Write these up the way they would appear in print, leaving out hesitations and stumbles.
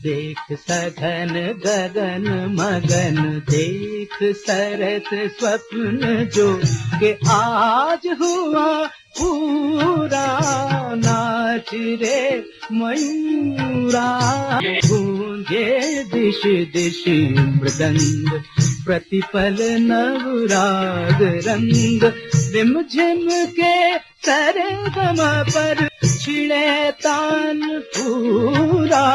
देख सघन गगन मगन, देख सरस स्वप्न जो के आज हुआ पूरा, नाच रे मयूरा। गूंजे दिश दिश मृदंग, प्रतिपल नवराग रंग, रिमझिम के सरगम पर छिड़े तान पूरा।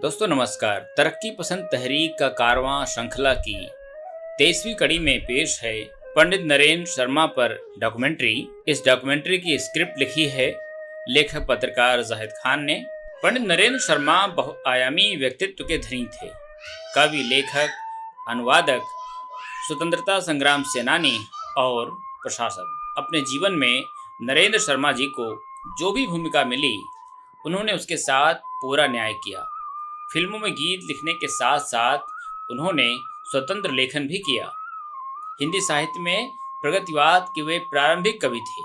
दोस्तों नमस्कार। तरक्की पसंद तहरीक का कारवां श्रृंखला की 23वीं कड़ी में पेश है पंडित नरेंद्र शर्मा पर डॉक्यूमेंट्री। इस डॉक्यूमेंट्री की स्क्रिप्ट लिखी है लेखक पत्रकार जाहिद खान ने। पंडित नरेंद्र शर्मा बहुआयामी व्यक्तित्व के धनी थे। कवि, लेखक, अनुवादक, स्वतंत्रता संग्राम सेनानी और प्रशासक। अपने जीवन में नरेंद्र शर्मा जी को जो भी भूमिका मिली, उन्होंने उसके साथ पूरा न्याय किया। फिल्मों में गीत लिखने के साथ साथ उन्होंने स्वतंत्र लेखन भी किया। हिंदी साहित्य में प्रगतिवाद के वे प्रारंभिक कवि थे।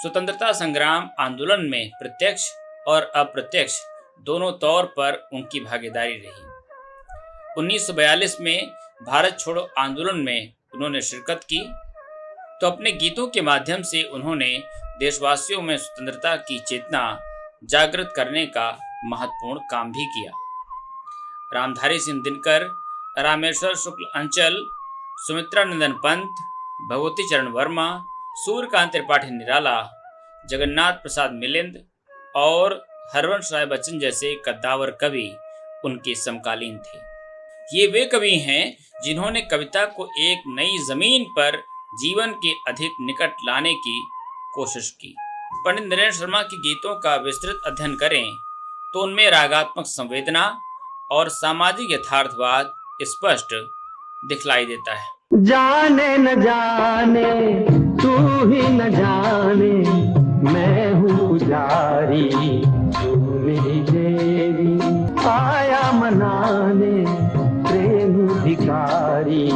स्वतंत्रता संग्राम आंदोलन में प्रत्यक्ष और अप्रत्यक्ष दोनों तौर पर उनकी भागीदारी रही। 1942 में भारत छोड़ो आंदोलन में उन्होंने शिरकत की, तो अपने गीतों के माध्यम से उन्होंने देशवासियों में स्वतंत्रता की चेतना जागृत करने का महत्वपूर्ण काम भी किया। रामधारी सिंह दिनकर, रामेश्वर शुक्ल अंचल, सुमित्रा नंदन पंत, भगवती चरण वर्मा, सूर्यकांत त्रिपाठी निराला, जगन्नाथ प्रसाद मिलिंद और हरवंश राय बच्चन जैसे कद्दावर कवि उनके समकालीन थे। ये वे कवि हैं जिन्होंने कविता को एक नई जमीन पर जीवन के अधिक निकट लाने की कोशिश की। पंडित नरेंद्र शर्मा के गीतों का विस्तृत अध्ययन करें तो उनमें रागात्मक संवेदना और सामाजिक यथार्थवाद स्पष्ट दिखलाई देता है। जाने न जाने तू ही न जाने, मैं हूँ पुजारी तू मेरी देवी, आया मनाने प्रेम भिखारी।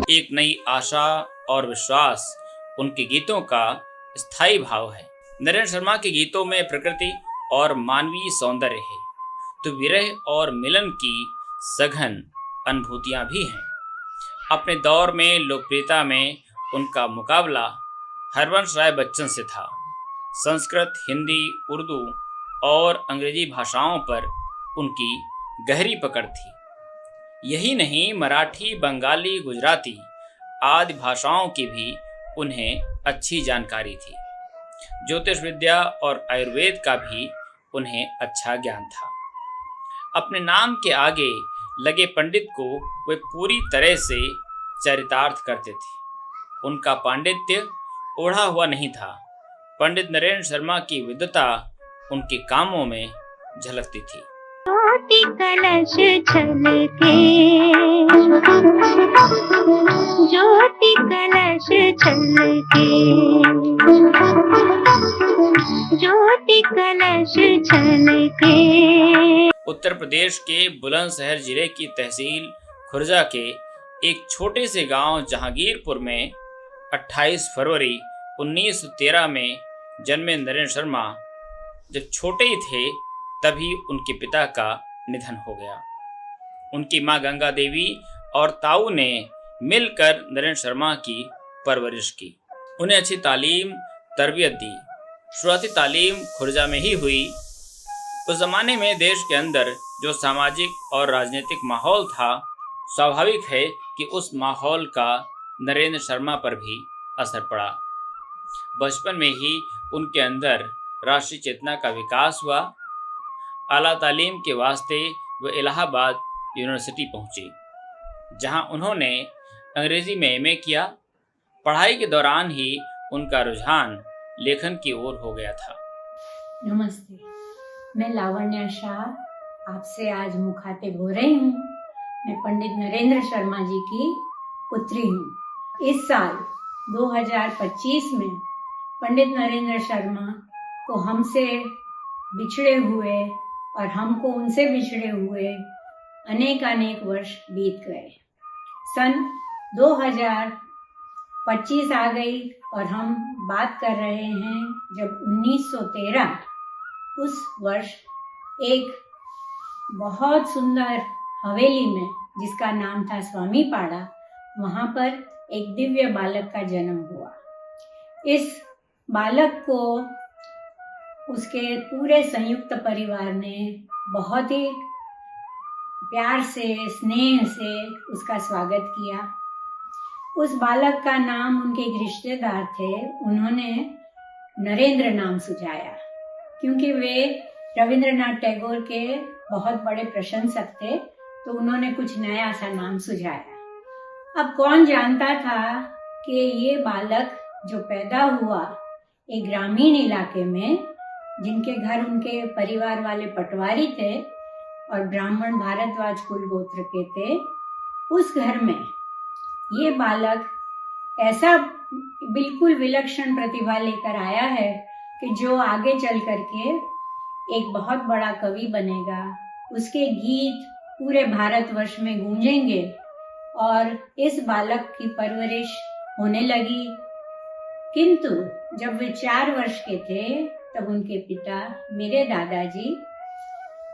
एक नई आशा और विश्वास उनके गीतों का स्थायी भाव है। नरेंद्र शर्मा के गीतों में प्रकृति और मानवीय सौंदर्य है, तो विरह और मिलन की सघन अनुभूतियां भी हैं। अपने दौर में लोकप्रियता में उनका मुकाबला हरवंश राय बच्चन से था। संस्कृत, हिंदी, उर्दू और अंग्रेजी भाषाओं पर उनकी गहरी पकड़ थी। यही नहीं, मराठी, बंगाली, गुजराती आदि भाषाओं की भी उन्हें अच्छी जानकारी थी। ज्योतिष विद्या और आयुर्वेद का भी उन्हें अच्छा ज्ञान था। अपने नाम के आगे लगे पंडित को वे पूरी तरह से चरितार्थ करते थे। उनका पांडित्य ओढ़ा हुआ नहीं था। पंडित नरेंद्र शर्मा की विद्वता उनके कामों में झलकती थी। ज्योति कलश छलके, ज्योति कलश छलके, ज्योति कलश छलके। उत्तर प्रदेश के बुलंदशहर जिले की तहसील खुर्जा के एक छोटे से गांव जहांगीरपुर में 28 फरवरी 1913 में जन्मे नरेंद्र शर्मा जब छोटे ही थे तभी उनके पिता का निधन हो गया। उनकी मां गंगा देवी और ताऊ ने मिलकर नरेंद्र शर्मा की परवरिश की। उन्हें अच्छी तालीम तरबियत दी। शुरुआती तालीम खुर्जा में ही हुई। उस जमाने में देश के अंदर जो सामाजिक और राजनीतिक माहौल था, स्वाभाविक है कि उस माहौल का नरेंद्र शर्मा पर भी असर पड़ा। बचपन में ही उनके अंदर राष्ट्रीय चेतना का विकास हुआ। आला तालीम के वास्ते वे इलाहाबाद यूनिवर्सिटी पहुंचे, जहां उन्होंने अंग्रेजी में एमए किया। पढ़ाई के दौरान ही उनका रुझान लेखन की ओर हो गया था। नमस्ते, मैं लावण्या शाह आपसे आज मुखातिब हो रही हूँ। मैं पंडित नरेंद्र शर्मा जी की पुत्री हूँ। इस साल 2025 में पंडित नरेंद्र शर्मा को हमसे बिछड़े हुए और हमको उनसे बिछड़े हुए अनेक वर्ष बीत गए। सन 2025 आ गई और हम बात कर रहे हैं जब 1913 उस वर्ष एक बहुत सुंदर हवेली में, जिसका नाम था स्वामी पाड़ा, वहां पर एक दिव्य बालक का जन्म हुआ। इस बालक को उसके पूरे संयुक्त परिवार ने बहुत ही प्यार से, स्नेह से उसका स्वागत किया। उस बालक का नाम उनके एक रिश्तेदार थे, उन्होंने नरेंद्र नाम सुझाया, क्योंकि वे रविंद्रनाथ टैगोर के बहुत बड़े प्रशंसक थे, तो उन्होंने कुछ नया सा नाम सुझाया। अब कौन जानता था कि ये बालक जो पैदा हुआ एक ग्रामीण इलाके में, जिनके घर उनके परिवार वाले पटवारी थे और ब्राह्मण भारद्वाज कुल गोत्र के थे, उस घर में ये बालक ऐसा बिल्कुल विलक्षण प्रतिभा लेकर आया है कि जो आगे चल करके एक बहुत बड़ा कवि बनेगा। उसके गीत पूरे भारतवर्ष में गूंजेंगे। और इस बालक की परवरिश होने लगी। किंतु जब वे 4 वर्ष के थे, तब उनके पिता, मेरे दादाजी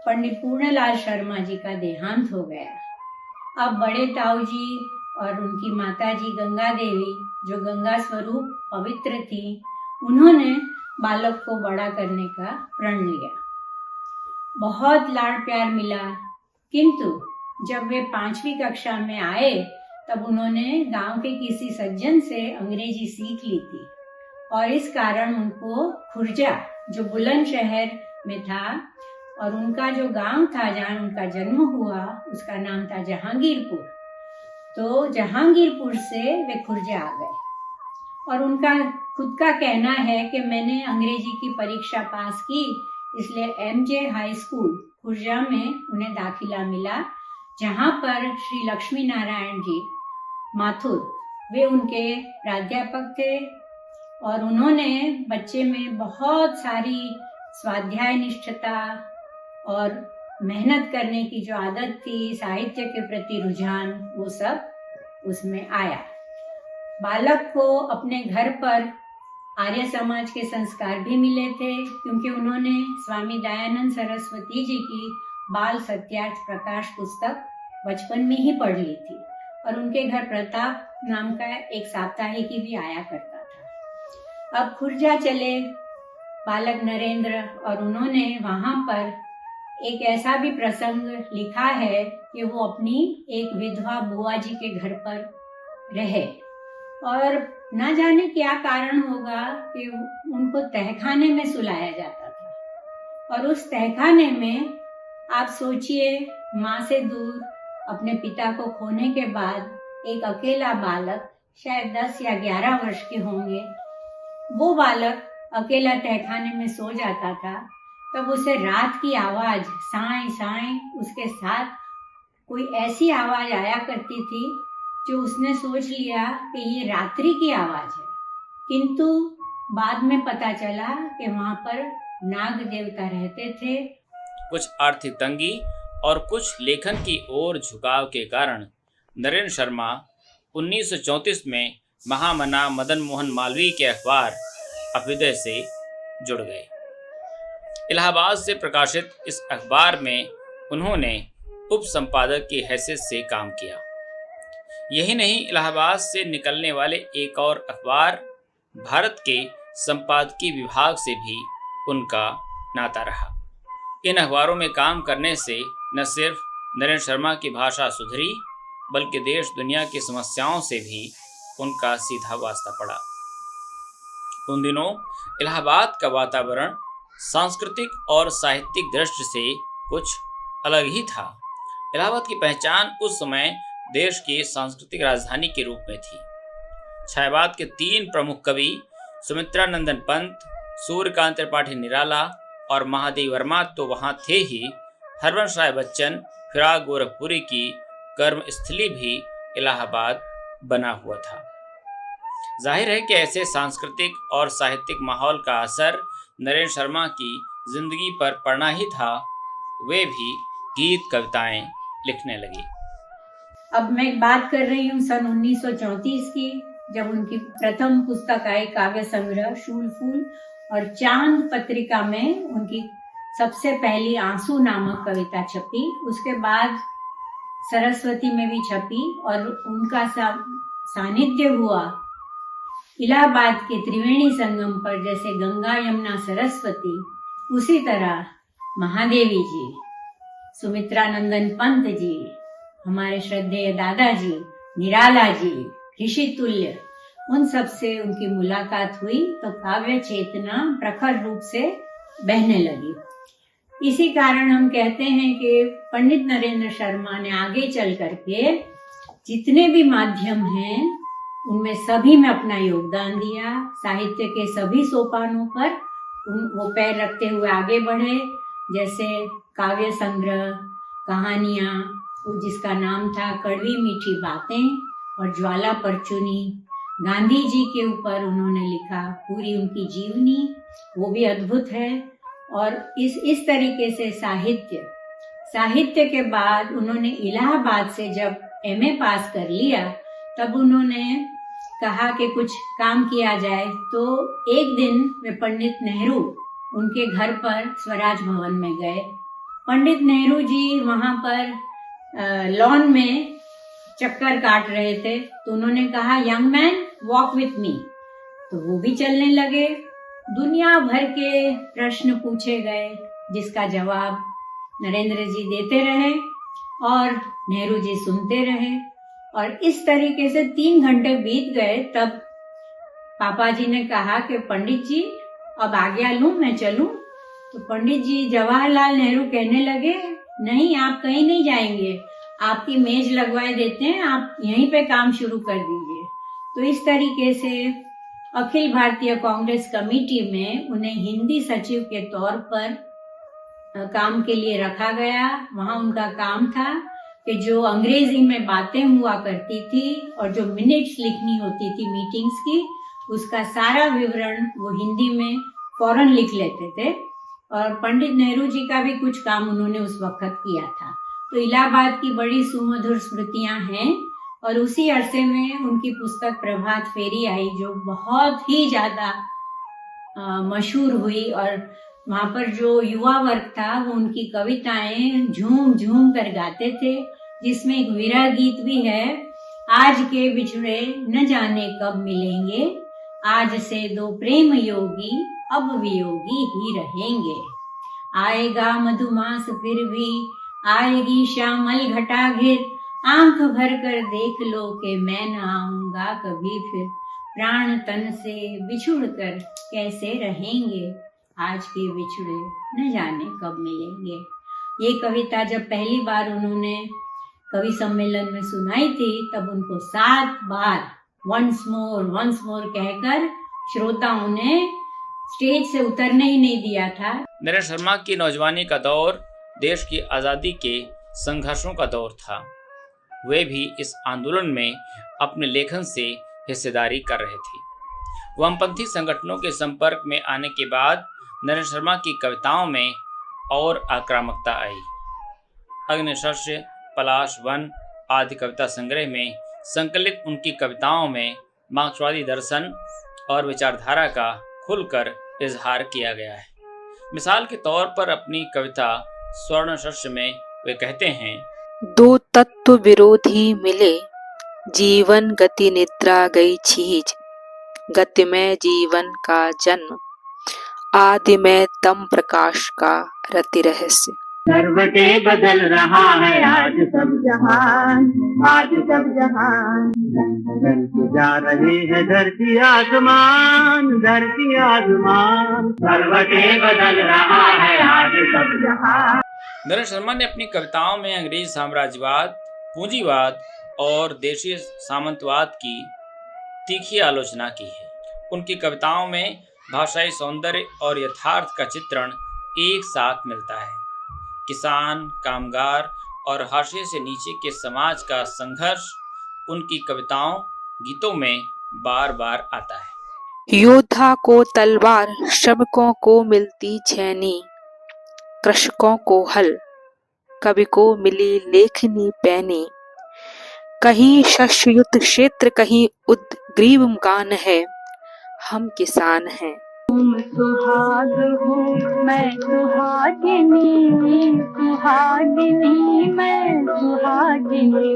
पंडित पूर्णलाल शर्मा जी का देहांत हो गया। अब बड़े ताऊ जी और उनकी माता जी गंगा देवी, जो गंगा स्वरूप पवित्र थी, उन्होंने बालक को बड़ा करने का प्रण लिया। बहुत लाड़ प्यार मिला। किंतु जब वे 5वीं कक्षा में आए, तब उन्होंने गांव के किसी सज्जन से अंग्रेजी सीख ली थी और इस कारण उनको खुर्जा, जो बुलंदशहर में था, और उनका जो गांव था जहाँ उनका जन्म हुआ, उसका नाम था जहांगीरपुर। तो जहांगीरपुर से वे खुर्जा आ गए और उनका खुद का कहना है कि मैंने अंग्रेजी की परीक्षा पास की, इसलिए MJ हाई स्कूल खुर्जा में उन्हें दाखिला मिला, जहाँ पर श्री लक्ष्मी नारायण जी माथुर, वे उनके प्राध्यापक थे और उन्होंने बच्चे में बहुत सारी स्वाध्याय निष्ठता और मेहनत करने की जो आदत थी, साहित्य के प्रति रुझान, वो सब उसमें आया। बालक को अपने घर पर आर्य समाज के संस्कार भी मिले थे, क्योंकि उन्होंने स्वामी दयानंद सरस्वती जी की बाल सत्यार्थ प्रकाश पुस्तक बचपन में ही पढ़ ली थी और उनके घर प्रताप नाम का एक साप्ताहिकी भी आया करता था। अब खुर्जा चले बालक नरेंद्र, और उन्होंने वहां पर एक ऐसा भी प्रसंग लिखा है कि वो अपनी एक विधवा बुआ जी के घर पर रहे और न जाने क्या कारण होगा कि उनको तहखाने में सुलाया जाता था। और उस तहखाने में आप सोचिए, माँ से दूर अपने पिता को खोने के बाद एक अकेला बालक, शायद 10 या 11 वर्ष के होंगे, वो बालक अकेला तहखाने में सो जाता था। तब उसे रात की आवाज, साएं साएं, उसके साथ कोई ऐसी आवाज आया करती थी जो उसने सोच लिया कि ये रात्रि की आवाज है। किंतु बाद में पता चला कि वहां पर नाग देवता रहते थे। कुछ आर्थिक तंगी और कुछ लेखन की ओर झुकाव के कारण नरेंद्र शर्मा 1934 में महामना मदन मोहन मालवीय के अखबार अभ्युदय से जुड़ गए। इलाहाबाद से प्रकाशित इस अखबार में उन्होंने उप संपादक की हैसियत से काम किया। यही नहीं, इलाहाबाद से निकलने वाले एक और अखबार भारत के संपादकीय विभाग से भी उनका नाता रहा। इन अखबारों में काम करने से न सिर्फ नरेंद्र शर्मा की भाषा सुधरी, बल्कि देश दुनिया की समस्याओं से भी उनका सीधा वास्ता पड़ा। उन दिनों इलाहाबाद का वातावरण सांस्कृतिक और साहित्यिक दृष्टि से कुछ अलग ही था। इलाहाबाद की पहचान उस समय देश की सांस्कृतिक राजधानी के रूप में थी। छायावाद के 3 प्रमुख कवि सुमित्रा नंदन पंत, सूर्यकांत त्रिपाठी निराला और महादेव वर्मा तो वहां थे ही, हरवंश राय बच्चन, फिराक गोरखपुरी की कर्मस्थली भी इलाहाबाद बना हुआ था। जाहिर है कि ऐसे सांस्कृतिक और साहित्यिक माहौल का असर नरेंद्र शर्मा की जिंदगी पर पड़ना ही था। वे भी गीत कविताएं लिखने लगी। अब मैं बात कर रही हूँ सन 1934 की, जब उनकी प्रथम पुस्तक आई काव्य संग्रह शूल फूल, और चांद पत्रिका में उनकी सबसे पहली आंसू नामक कविता छपी, उसके बाद सरस्वती में भी छपी और उनका सानिध्य हुआ इलाहाबाद के त्रिवेणी संगम पर। जैसे गंगा यमुना सरस्वती, उसी तरह महादेवी जी, सुमित्रानंदन पंत जी, हमारे श्रद्धेय दादाजी, निराला जी, ऋषि तुल्य, उन सब से उनकी मुलाकात हुई तो काव्य चेतना प्रखर रूप से बहने लगी। इसी कारण हम कहते हैं कि पंडित नरेंद्र शर्मा ने आगे चल करके जितने भी माध्यम हैं उनमें सभी में अपना योगदान दिया। साहित्य के सभी सोपानों पर वो पैर रखते हुए आगे बढ़े। जैसे काव्य संग्रह, कहानियाँ, जिसका नाम था कड़वी मीठी बातें और ज्वाला पर चुनी, गांधी जी के ऊपर उन्होंने लिखा, पूरी उनकी जीवनी, वो भी अद्भुत है। और इस तरीके से साहित्य के बाद उन्होंने इलाहाबाद से जब एमए पास कर लिया, तब उन्होंने कहा कि कुछ काम किया जाए। तो एक दिन वे पंडित नेहरू उनके घर पर स्वराज भवन में गए। पंडित नेहरू जी वहाँ पर लॉन में चक्कर काट रहे थे, तो उन्होंने कहा, young man walk with me. तो वो भी चलने लगे। दुनिया भर के प्रश्न पूछे गए, जिसका जवाब नरेंद्र जी देते रहे और नेहरू जी सुनते रहे। और इस तरीके से 3 घंटे बीत गए। तब पापा जी ने कहा कि पंडित जी अब आज्ञा लूं, मैं चलूं? तो पंडित जी जवाहरलाल नेहरू कहने लगे, नहीं, आप कहीं नहीं जाएंगे, आपकी मेज लगवाए देते हैं, आप यहीं पे काम शुरू कर दीजिए। तो इस तरीके से अखिल भारतीय कांग्रेस कमेटी में उन्हें हिंदी सचिव के तौर पर काम के लिए रखा गया। वहां उनका काम था कि जो अंग्रेजी में बातें हुआ करती थी और जो मिनट्स लिखनी होती थी मीटिंग्स की, उसका सारा विवरण वो हिंदी में फौरन लिख लेते थे। और पंडित नेहरू जी का भी कुछ काम उन्होंने उस वक्त किया था। तो इलाहाबाद की बड़ी सुमधुर स्मृतियां हैं। और उसी अरसे में उनकी पुस्तक प्रभात फेरी आई, जो बहुत ही ज्यादा मशहूर हुई। और वहाँ पर जो युवा वर्ग था वो उनकी कविताएं झूम झूम कर गाते थे, जिसमें एक विरह गीत भी है, आज के बिछड़े न जाने कब मिलेंगे, आज से 2 प्रेम योगी अब वियोगी ही रहेंगे। आएगा मधुमास फिर भी, आएगी श्यामल घटा घिर, आंख भर कर देख लो कि मैं न आऊंगा कभी फिर, प्राण तन से बिछुड़ कर कैसे रहेंगे, आज के बिछड़े न जाने कब मिलेंगे। ये कविता जब पहली बार उन्होंने कवि सम्मेलन में सुनाई थी, तब उनको 7 बार वंस मोर कहकर श्रोताओं ने स्टेज से उतरने ही नहीं दिया था। नरेंद्र शर्मा की नौजवानी का दौर देश की आज़ादी के संघर्षों का दौर था। वे भी इस आंदोलन में अपने लेखन से हिस्सेदारी कर रहे थे। वामपंथी संगठनों के संपर्क में आने के बाद नरेंद्र शर्मा की कविताओं में और आक्रामकता आई। अग्निशस्त्र, पलाश वन आदि कविता संग्रह में संकलित उनकी कविताओं में मार्क्सवादी दर्शन और विचारधारा का खुलकर इजहार किया गया है। मिसाल के तौर पर अपनी कविता स्वर्ण शस्त्र में वे कहते हैं, 2 तत्व विरोधी मिले, जीवन गति निद्रा गई छीज, गति में जीवन का जन्म, आदि में तम प्रकाश का रति रहस्य। सर्व के बदल रहा है आज सब जहान, आज सब जहान, बदलती जा रही है धरती आसमान, धरती आसमान, सर्व के बदल रहा है आज सब जहान। नरेंद्र शर्मा ने अपनी कविताओं में अंग्रेज साम्राज्यवाद, पूंजीवाद और देशी सामंतवाद की तीखी आलोचना की है। उनकी कविताओं में भाषाई सौंदर्य और यथार्थ का चित्रण एक साथ मिलता है। किसान, कामगार और हाशिए से नीचे के समाज का संघर्ष उनकी कविताओं, गीतों में बार बार आता है। योद्धा को तलवार, श्रमिकों को मिलती छैनी, कृषकों को हल, कवि को मिली लेखनी पैनी, कहीं शस्ययुत क्षेत्र, कहीं उद्ग्रीव गान है, हम किसान हैं। तुम सुहाग हो मैं सुहागिनी, सुहागिनी मैं सुहागिनी।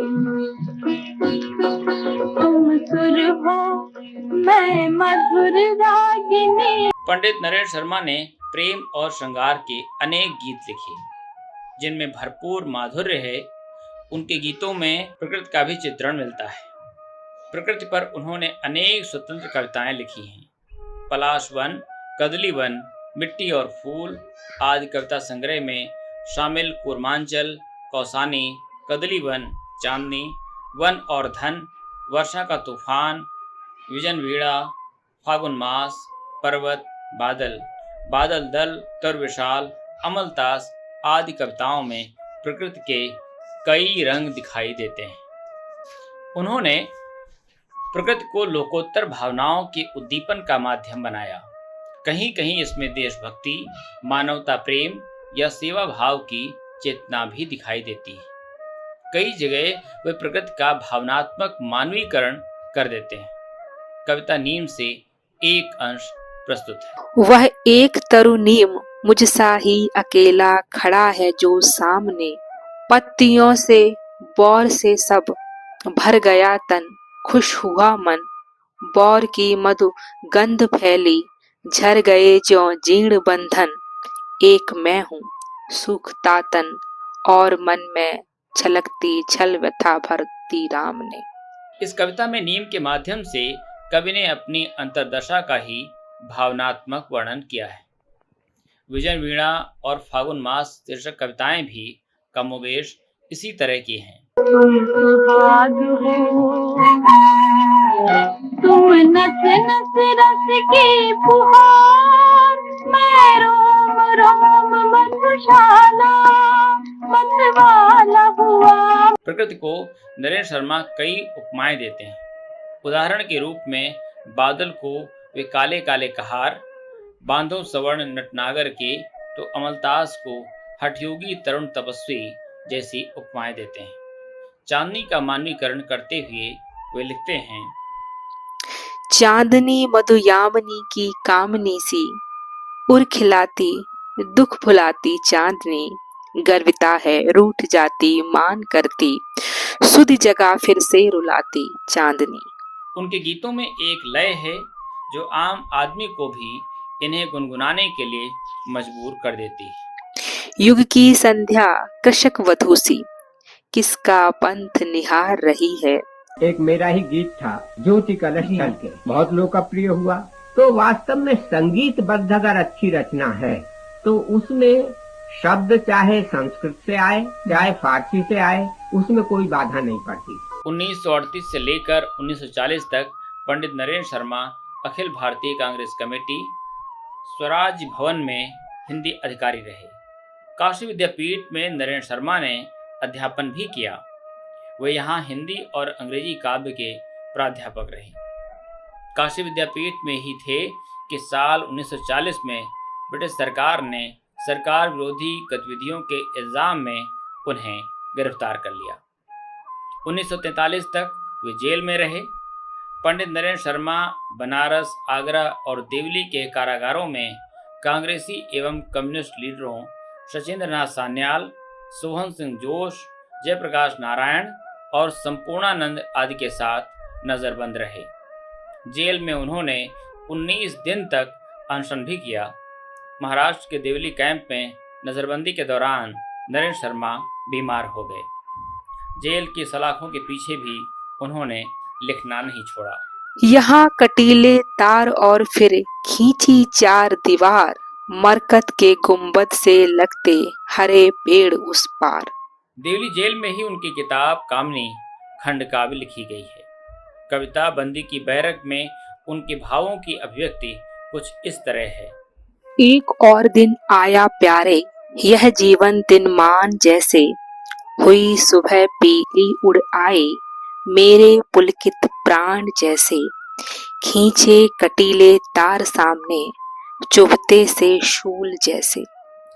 तुम सुर हो मैं मधुर रागिनी। पंडित नरेंद्र शर्मा ने प्रेम और श्रृंगार के अनेक गीत लिखे जिनमें भरपूर माधुर्य है। उनके गीतों में प्रकृति का भी चित्रण मिलता है। प्रकृति पर उन्होंने अनेक स्वतंत्र कविताएं लिखी हैं। पलाश वन, कदली वन, मिट्टी और फूल आदि कविता संग्रह में शामिल कूर्मांचल, कौसानी, कदली वन, चांदनी, वन और धन, वर्षा का तूफान, विजन वीणा, फागुन मास, पर्वत, बादल, बादल दल, तर विशाल, अमलतास आदि कविताओं में प्रकृति के कई रंग दिखाई देते हैं। उन्होंने प्रकृति को लोकोत्तर भावनाओं के उद्दीपन का माध्यम बनाया। कहीं कहीं इसमें देशभक्ति, मानवता प्रेम या सेवा भाव की चेतना भी दिखाई देती है। कई जगह वे प्रकृति का भावनात्मक मानवीकरण कर देते हैं। कविता नीम से एक अंश प्रस्तुत है। वह एक तरु नीम मुझसा ही अकेला खड़ा है जो सामने, पत्तियों से बौर से सब भर गया तन, खुश हुआ मन, बौर की मधु गंध फैली, झर गए ज्यों जीर्ण बंधन, एक मैं हूँ सूखता तन और मन में छलकती छल व्यथा भरती राम ने। इस कविता में नीम के माध्यम से कवि ने अपनी अंतर्दशा का ही भावनात्मक वर्णन किया है। विजन वीणा और फागुन मास शीर्षक कविताएं भी कमोबेश इसी तरह की हैं। तुम सुहाग हो तुम नस नस रस की फुहार, मैं रोम रोम मधुशाला मतवाला हुआ। प्रकृति को नरेंद्र शर्मा कई उपमाएं देते हैं। उदाहरण के रूप में बादल को वे काले काले कहार, बांधो सवर्ण नटनागर के, तो अमलतास को हठयोगी तरुण तपस्वी जैसी उपमाएं देते हैं। चांदनी का मानवीकरण करते हुए वे लिखते हैं, चांदनी मधुयामिनी की कामनी सी, उर खिलाती दुख भुलाती चांदनी, गर्विता है रूठ जाती मान करती, सुध जगह फिर से रुलाती चांदनी। उनके गीतों में एक लय है जो आम आदमी को भी इन्हें गुनगुनाने के लिए मजबूर कर देती है। युग की संध्या कृषक वधू सी, किसका पंथ निहार रही है। एक मेरा ही गीत था ज्योति कलश चल के, बहुत लोकप्रिय हुआ। तो वास्तव में संगीतबद्ध अगर अच्छी रचना है तो उसमें शब्द चाहे संस्कृत से आए चाहे फारसी से आए, उसमें कोई बाधा नहीं पड़ती। 1938 से लेकर 1940 तक पंडित नरेंद्र शर्मा अखिल भारतीय कांग्रेस कमेटी स्वराज भवन में हिंदी अधिकारी रहे। काशी विद्यापीठ में नरेंद्र शर्मा ने अध्यापन भी किया। वे यहाँ हिंदी और अंग्रेजी काव्य के प्राध्यापक रहे। काशी विद्यापीठ में ही थे कि साल 1940 में ब्रिटिश सरकार ने सरकार विरोधी गतिविधियों के इल्जाम में उन्हें गिरफ्तार कर लिया। 1943 तक वे जेल में रहे। पंडित नरेंद्र शर्मा बनारस, आगरा और देवली के कारागारों में कांग्रेसी एवं कम्युनिस्ट लीडरों सचिंद्र नाथ सान्याल, सोहन सिंह जोश, जयप्रकाश नारायण और संपूर्णानंद आदि के साथ नजरबंद रहे। जेल में उन्होंने 19 दिन तक अनशन भी किया। महाराष्ट्र के देवली कैंप में नजरबंदी के दौरान नरेंद्र शर्मा बीमार हो गए। जेल की सलाखों के पीछे भी उन्होंने लिखना नहीं छोड़ा। यहाँ कटीले तार और फिर खींची चार दीवार, मरकत के गुंबद से लगते हरे पेड़ उस पार। देवली जेल में ही उनकी किताब कामनी खंड काव्य लिखी गई है। कविता बंदी की बैरक में उनके भावों की अभिव्यक्ति कुछ इस तरह है। एक और दिन आया प्यारे, यह जीवन दिन मान जैसे, हुई सुबह पीली उड़ आए, मेरे पुलकित प्राण जैसे, खींचे कटीले तार सामने, चुभते से शूल जैसे।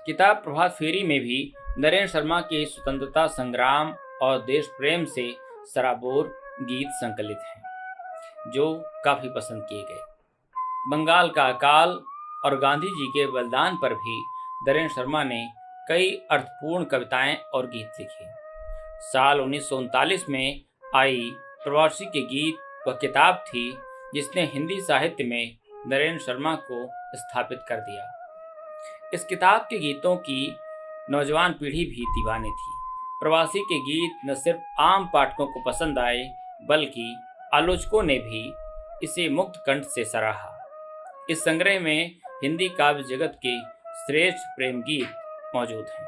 किताब प्रभात फेरी में भी नरेंद्र शर्मा के स्वतंत्रता संग्राम और देश प्रेम से सराबोर गीत संकलित हैं जो काफी पसंद किए गए। बंगाल का अकाल, और गांधी जी के बलिदान पर भी नरेंद्र शर्मा ने कई अर्थपूर्ण कविताएं और गीत लिखे। साल 1939 में आई प्रवासी के गीत वह किताब थी जिसने हिंदी साहित्य में नरेंद्र शर्मा को स्थापित कर दिया। इस किताब के गीतों की नौजवान पीढ़ी भी दीवानी थी। प्रवासी के गीत न सिर्फ आम पाठकों को पसंद आए बल्कि आलोचकों ने भी इसे मुक्त कंठ से सराहा। इस संग्रह में हिंदी काव्य जगत के श्रेष्ठ प्रेम गीत मौजूद हैं।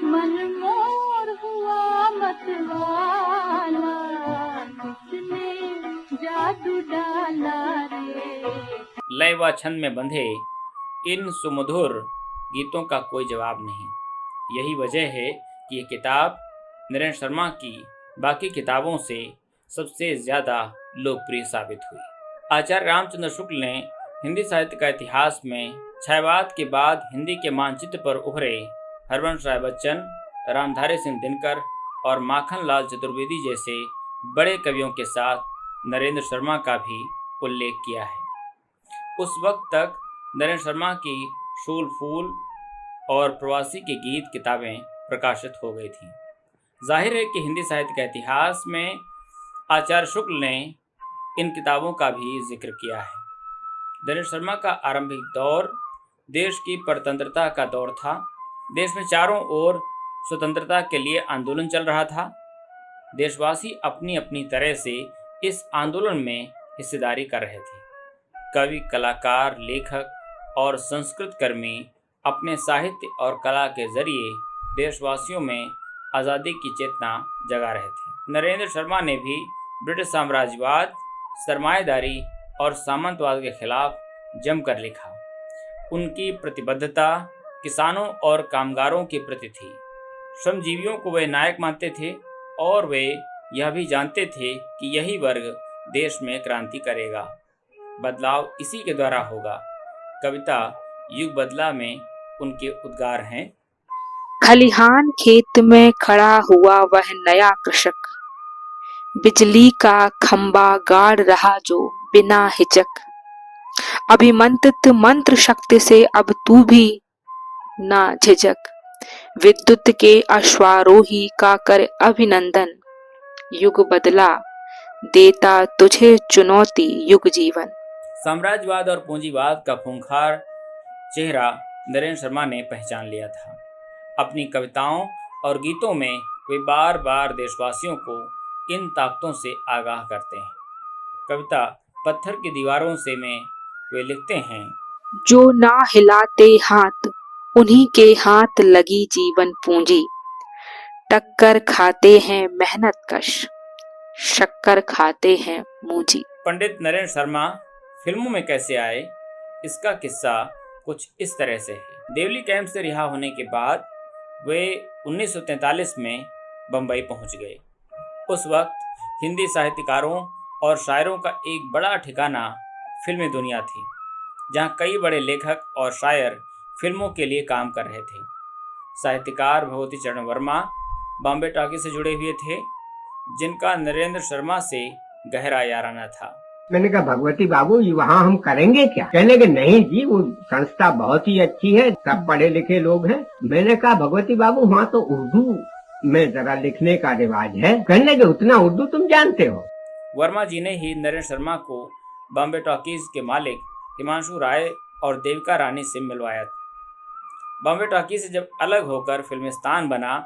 मनमोर हुआ मतवाला, किसने जादू डाला रे। लय व छंद में बंधे इन सुमधुर गीतों का कोई जवाब नहीं। यही वजह है कि ये किताब नरेंद्र शर्मा की बाकी किताबों से सबसे ज्यादा लोकप्रिय साबित हुई। आचार्य रामचंद्र शुक्ल ने हिंदी साहित्य का इतिहास में छायावाद के बाद हिंदी के मानचित्र पर उभरे हरवंश राय बच्चन, रामधारी सिंह दिनकर और माखन लाल चतुर्वेदी जैसे बड़े कवियों के साथ नरेंद्र शर्मा का भी उल्लेख किया है। उस वक्त तक नरेंद्र शर्मा की शूल फूल और प्रवासी के गीत किताबें प्रकाशित हो गई थीं। जाहिर है कि हिंदी साहित्य के इतिहास में आचार्य शुक्ल ने इन किताबों का भी जिक्र किया है। नरेंद्र शर्मा का आरंभिक दौर देश की परतंत्रता का दौर था। देश में चारों ओर स्वतंत्रता के लिए आंदोलन चल रहा था। देशवासी अपनी अपनी तरह से इस आंदोलन में हिस्सेदारी कर रहे थे। कवि, कलाकार, लेखक और संस्कृत कर्मी अपने साहित्य और कला के जरिए देशवासियों में आज़ादी की चेतना जगा रहे थे। नरेंद्र शर्मा ने भी ब्रिटिश साम्राज्यवाद, सरमाएदारी और सामंतवाद के खिलाफ जमकर लिखा। उनकी प्रतिबद्धता किसानों और कामगारों के प्रति थी। श्रमजीवियों को वे नायक मानते थे और वे यह भी जानते थे कि यही वर्ग देश में क्रांति करेगा। बदलाव इसी के द्वारा होगा। कविता युग बदला में उनके उद्गार हैं। खलिहान खेत में खड़ा हुआ वह नया कृषक, बिजली का खंबा गाड़ रहा जो बिना हिचक। अभिमंत्रित मंत्र शक्ति से अब तू भी ना झिझक। विद्युत के अश्वारोही का कर अभिनंदन। युग बदला देता तुझे चुनौती युग जीवन। साम्राज्यवाद और पूंजीवाद का खूंखार चेहरा नरेंद्र शर्मा ने पहचान लिया था। अपनी कविताओं और गीतों में वे बार बार देशवासियों को इन ताकतों से आगाह करते हैं। कविता पत्थर की दीवारों से में वे लिखते हैं, जो ना हिलाते हाथ उन्हीं के हाथ लगी जीवन पूंजी। टक्कर खाते हैं मेहनत कश, शक्कर खाते हैं मूजी। पंडित नरेंद्र शर्मा फिल्मों में कैसे आए, इसका किस्सा कुछ इस तरह से है। देवली कैंप से रिहा होने के बाद वे 1943 में बम्बई पहुंच गए। उस वक्त हिंदी साहित्यकारों और शायरों का एक बड़ा ठिकाना फिल्मी दुनिया थी, जहां कई बड़े लेखक और शायर फिल्मों के लिए काम कर रहे थे। साहित्यकार भगवती चरण वर्मा बॉम्बे टॉकीज से जुड़े हुए थे, जिनका नरेंद्र शर्मा से गहरा याराना था। मैंने कहा भगवती बाबू ये वहाँ हम करेंगे क्या? कहने के नहीं जी, वो संस्था बहुत ही अच्छी है, सब पढ़े लिखे लोग हैं। मैंने कहा भगवती बाबू वहाँ तो उर्दू में जरा लिखने का रिवाज है। कहने के उतना उर्दू तुम जानते हो? वर्मा जी ने ही नरेंद्र शर्मा को बॉम्बे टॉकीज के मालिक हिमांशु राय और देविका रानी से मिलवाया। बॉम्बे टॉकीज से जब अलग होकर फिल्मिस्तान बना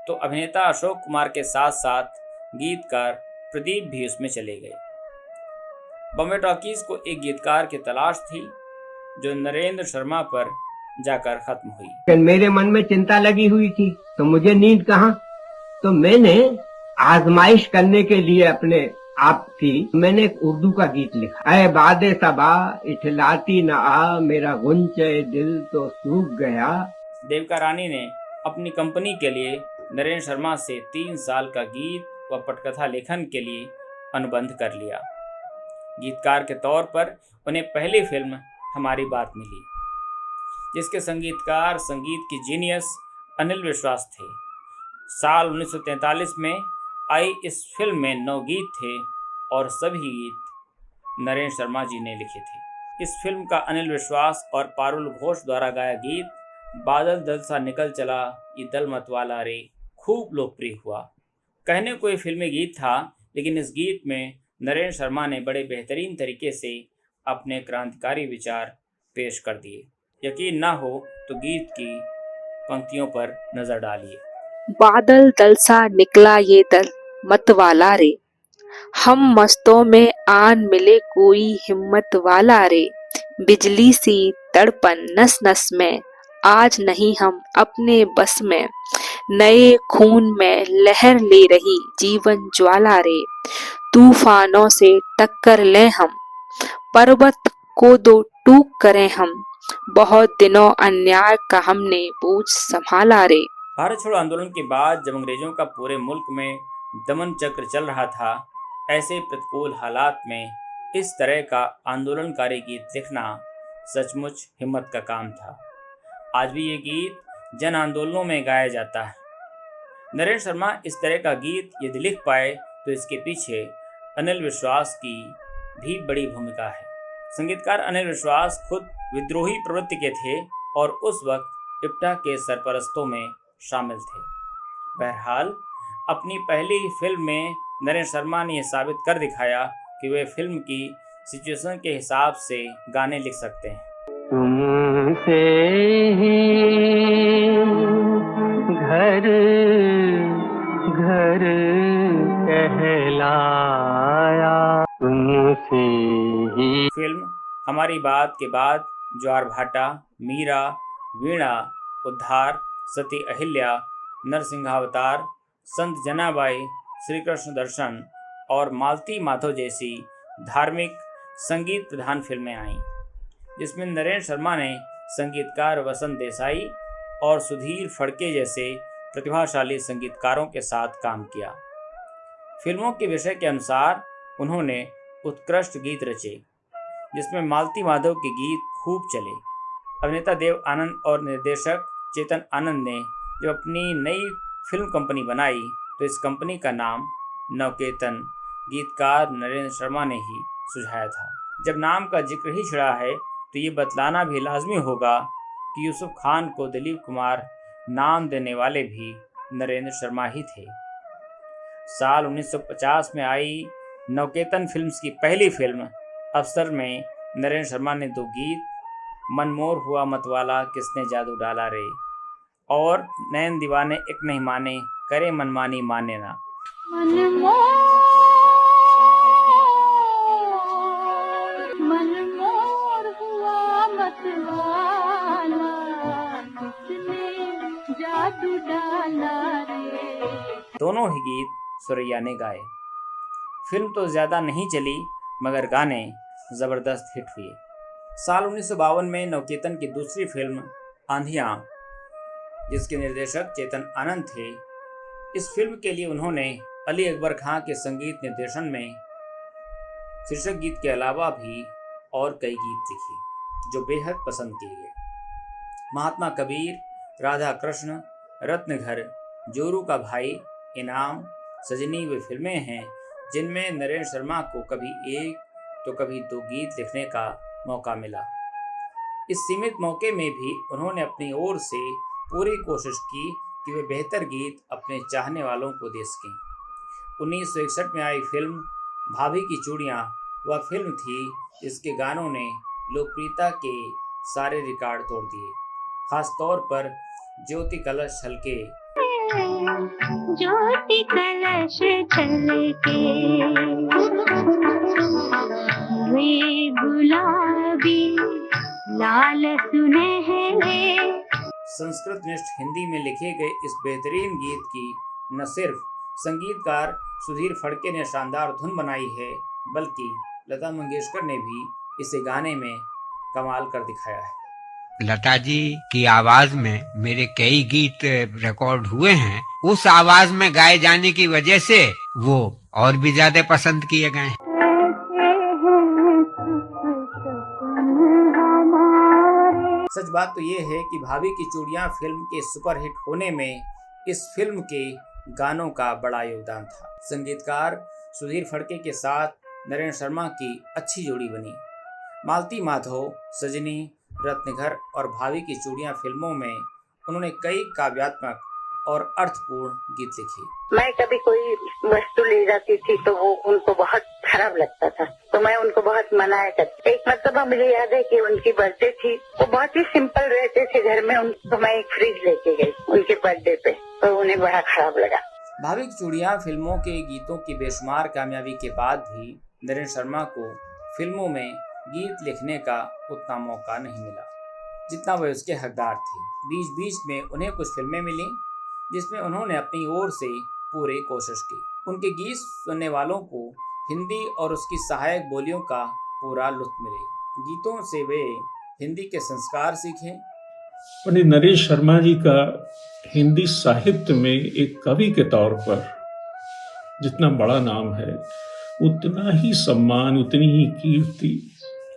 तो अभिनेता अशोक कुमार के साथ साथ गीतकार प्रदीप भी उसमें चले गए। बॉम्बे टॉकीज को एक गीतकार की तलाश थी, जो नरेंद्र शर्मा पर जाकर खत्म हुई। मेरे मन में चिंता लगी हुई थी तो मुझे नींद कहाँ, तो मैंने आजमाइश करने के लिए अपने आप की मैंने एक उर्दू का गीत लिखा। ऐ बादे सबा इठलाती न आ, मेरा गुंचे दिल तो सूख गया। देविका रानी ने अपनी कंपनी के लिए नरेंद्र शर्मा से 3 साल का गीत व पटकथा लेखन के लिए अनुबंध कर लिया। गीतकार के तौर पर उन्हें पहली फिल्म हमारी बात मिली, जिसके संगीतकार संगीत की जीनियस अनिल विश्वास थे। साल 1943 में आई इस फिल्म में 9 गीत थे, और सभी गीत नरेंद्र शर्मा जी ने लिखे थे। इस फिल्म का अनिल विश्वास और पारुल घोष द्वारा गाया गीत बादल दल सा निकल चला ये दल मतवाला रे खूब लोकप्रिय हुआ। कहने को ये फिल्मी गीत था, लेकिन इस गीत में नरेंद्र शर्मा ने बड़े बेहतरीन तरीके से अपने क्रांतिकारी विचार पेश कर दिए। यकीन ना हो तो गीत की पंक्तियों पर नजर डालिए। बादल दल सा निकला ये दल मतवाला रे, हम मस्तों में आन मिले कोई हिम्मत वाला रे, बिजली सी तड़पन नस नस में आज नहीं हम अपने बस में, नए खून में लहर ले रही जीवन ज्वाला रे, तूफानों से टक्कर लें हम, पर्वत को दो टूक करें हम, बहुत दिनों अन्याय का हमने बोझ संभाला रे। भारत छोड़ो आंदोलन के बाद जब अंग्रेजों का पूरे मुल्क में दमन चक्र चल रहा था, ऐसे प्रतिकूल हालात में इस तरह का आंदोलनकारी गीत लिखना सचमुच हिम्मत का काम था। आज भी ये गीत जन आंदोलनों में गाया जाता है। नरेंद्र शर्मा इस तरह का गीत यदि लिख पाए तो इसके पीछे अनिल विश्वास की भी बड़ी भूमिका है। संगीतकार अनिल विश्वास खुद विद्रोही प्रवृत्ति के थे और उस वक्त इप्टा के सरपरस्तों में शामिल थे। बहरहाल अपनी पहली फिल्म में नरेंद्र शर्मा ने यह साबित कर दिखाया कि वे फिल्म की सिचुएशन के हिसाब से गाने लिख सकते हैं। तुमसे ही घर घर कहलाया, तुमसे ही। फिल्म हमारी बात के बाद ज्वार भाटा, मीरा, वीणा, उद्धार, सती अहिल्या, नरसिंहावतार, संत जनाबाई, श्री कृष्ण दर्शन और मालती माधव जैसी धार्मिक संगीत प्रधान फिल्में आईं, जिसमें नरेंद्र शर्मा ने संगीतकार वसंत देसाई और सुधीर फड़के जैसे प्रतिभाशाली संगीतकारों के साथ काम किया। फिल्मों के विषय के अनुसार उन्होंने उत्कृष्ट गीत रचे, जिसमें मालती माधव के गीत खूब चले। अभिनेता देव आनंद और निर्देशक चेतन आनंद ने जब अपनी नई फिल्म कंपनी बनाई तो इस कंपनी का नाम नवकेतन गीतकार नरेंद्र शर्मा ने ही सुझाया था। जब नाम का जिक्र ही छिड़ा है तो ये बतलाना भी लाजमी होगा कि यूसुफ खान को दिलीप कुमार नाम देने वाले भी नरेंद्र शर्मा ही थे। साल 1950 में आई नवकेतन फिल्म्स की पहली फिल्म अफसर में नरेंद्र शर्मा ने 2 गीत, मनमोर हुआ मतवाला किसने जादू डाला रे और नैन दीवाने एक नहीं माने करे मनमानी माने ना। मनमोर हुआ मतवाला किसने जादू डाला रे। दोनों ही गीत सुरैया ने गाए। फिल्म तो ज़्यादा नहीं चली मगर गाने ज़बरदस्त हिट हुए। साल 1952 में नवकेतन की दूसरी फिल्म आंधियाँ, जिसके निर्देशक चेतन आनंद थे, इस फिल्म के लिए उन्होंने अली अकबर खां के संगीत निर्देशन में शीर्षक गीत के अलावा भी और कई गीत लिखे जो बेहद पसंद किए गए। महात्मा कबीर, राधा कृष्ण, रत्नघर, जोरू का भाई, इनाम, सजनी वे फिल्में हैं जिनमें नरेंद्र शर्मा को कभी 1 तो कभी 2 गीत लिखने का मौका मिला। इस सीमित मौके में भी उन्होंने अपनी ओर से पूरी कोशिश की कि वे बेहतर गीत अपने चाहने वालों को दे सकें। 1961 में आई फिल्म भाभी की चूड़ियाँ वह फिल्म थी जिसके गानों ने लोकप्रियता के सारे रिकॉर्ड तोड़ दिए। खासतौर पर ज्योति कलश छलके, ज्योति कलश छलके वे गुलाबी लाल सुनहरे। संस्कृत निष्ठ हिंदी में लिखे गए इस बेहतरीन गीत की न सिर्फ संगीतकार सुधीर फड़के ने शानदार धुन बनाई है, बल्कि लता मंगेशकर ने भी इसे गाने में कमाल कर दिखाया है। लता जी की आवाज में मेरे कई गीत रिकॉर्ड हुए हैं। उस आवाज में गाए जाने की वजह से वो और भी ज्यादा पसंद किए गए हैं। सच बात तो ये है कि भाभी की चूड़ियाँ फिल्म के सुपरहिट होने में इस फिल्म के गानों का बड़ा योगदान था। संगीतकार सुधीर फड़के के साथ नरेंद्र शर्मा की अच्छी जोड़ी बनी। मालती माधव, सजनी, रत्नघर और भाभी की चूड़ियां फिल्मों में उन्होंने कई काव्यात्मक और अर्थपूर्ण गीत लिखे। मैं कभी कोई वस्तु ले जाती थी तो वो उनको बहुत खराब लगता था, तो मैं उनको बहुत मनाया करती। एक मरतबा मुझे याद है कि उनकी बर्थडे थी, वो बहुत ही सिंपल रहते थे घर में, उनको मैं एक फ्रिज लेके गई उनके बर्थडे पे, तो उन्हें बड़ा खराब लगा। भाभी की चूड़ियां फिल्मों के गीतों की बेशुमार कामयाबी के बाद भी नरेंद्र शर्मा को फिल्मों में गीत लिखने का उतना मौका नहीं मिला जितना वे उसके हकदार थे। बीच बीच में उन्हें कुछ फिल्में मिलीं जिसमें उन्होंने अपनी ओर से पूरी कोशिश की। उनके गीत सुनने वालों को हिंदी और उसकी सहायक बोलियों का पूरा लुत्फ मिले। गीतों से वे हिंदी के संस्कार सीखें। पंडित नरेंद्र शर्मा जी का हिंदी साहित्य में एक कवि के तौर पर जितना बड़ा नाम है, उतना ही सम्मान, उतनी ही कीर्ति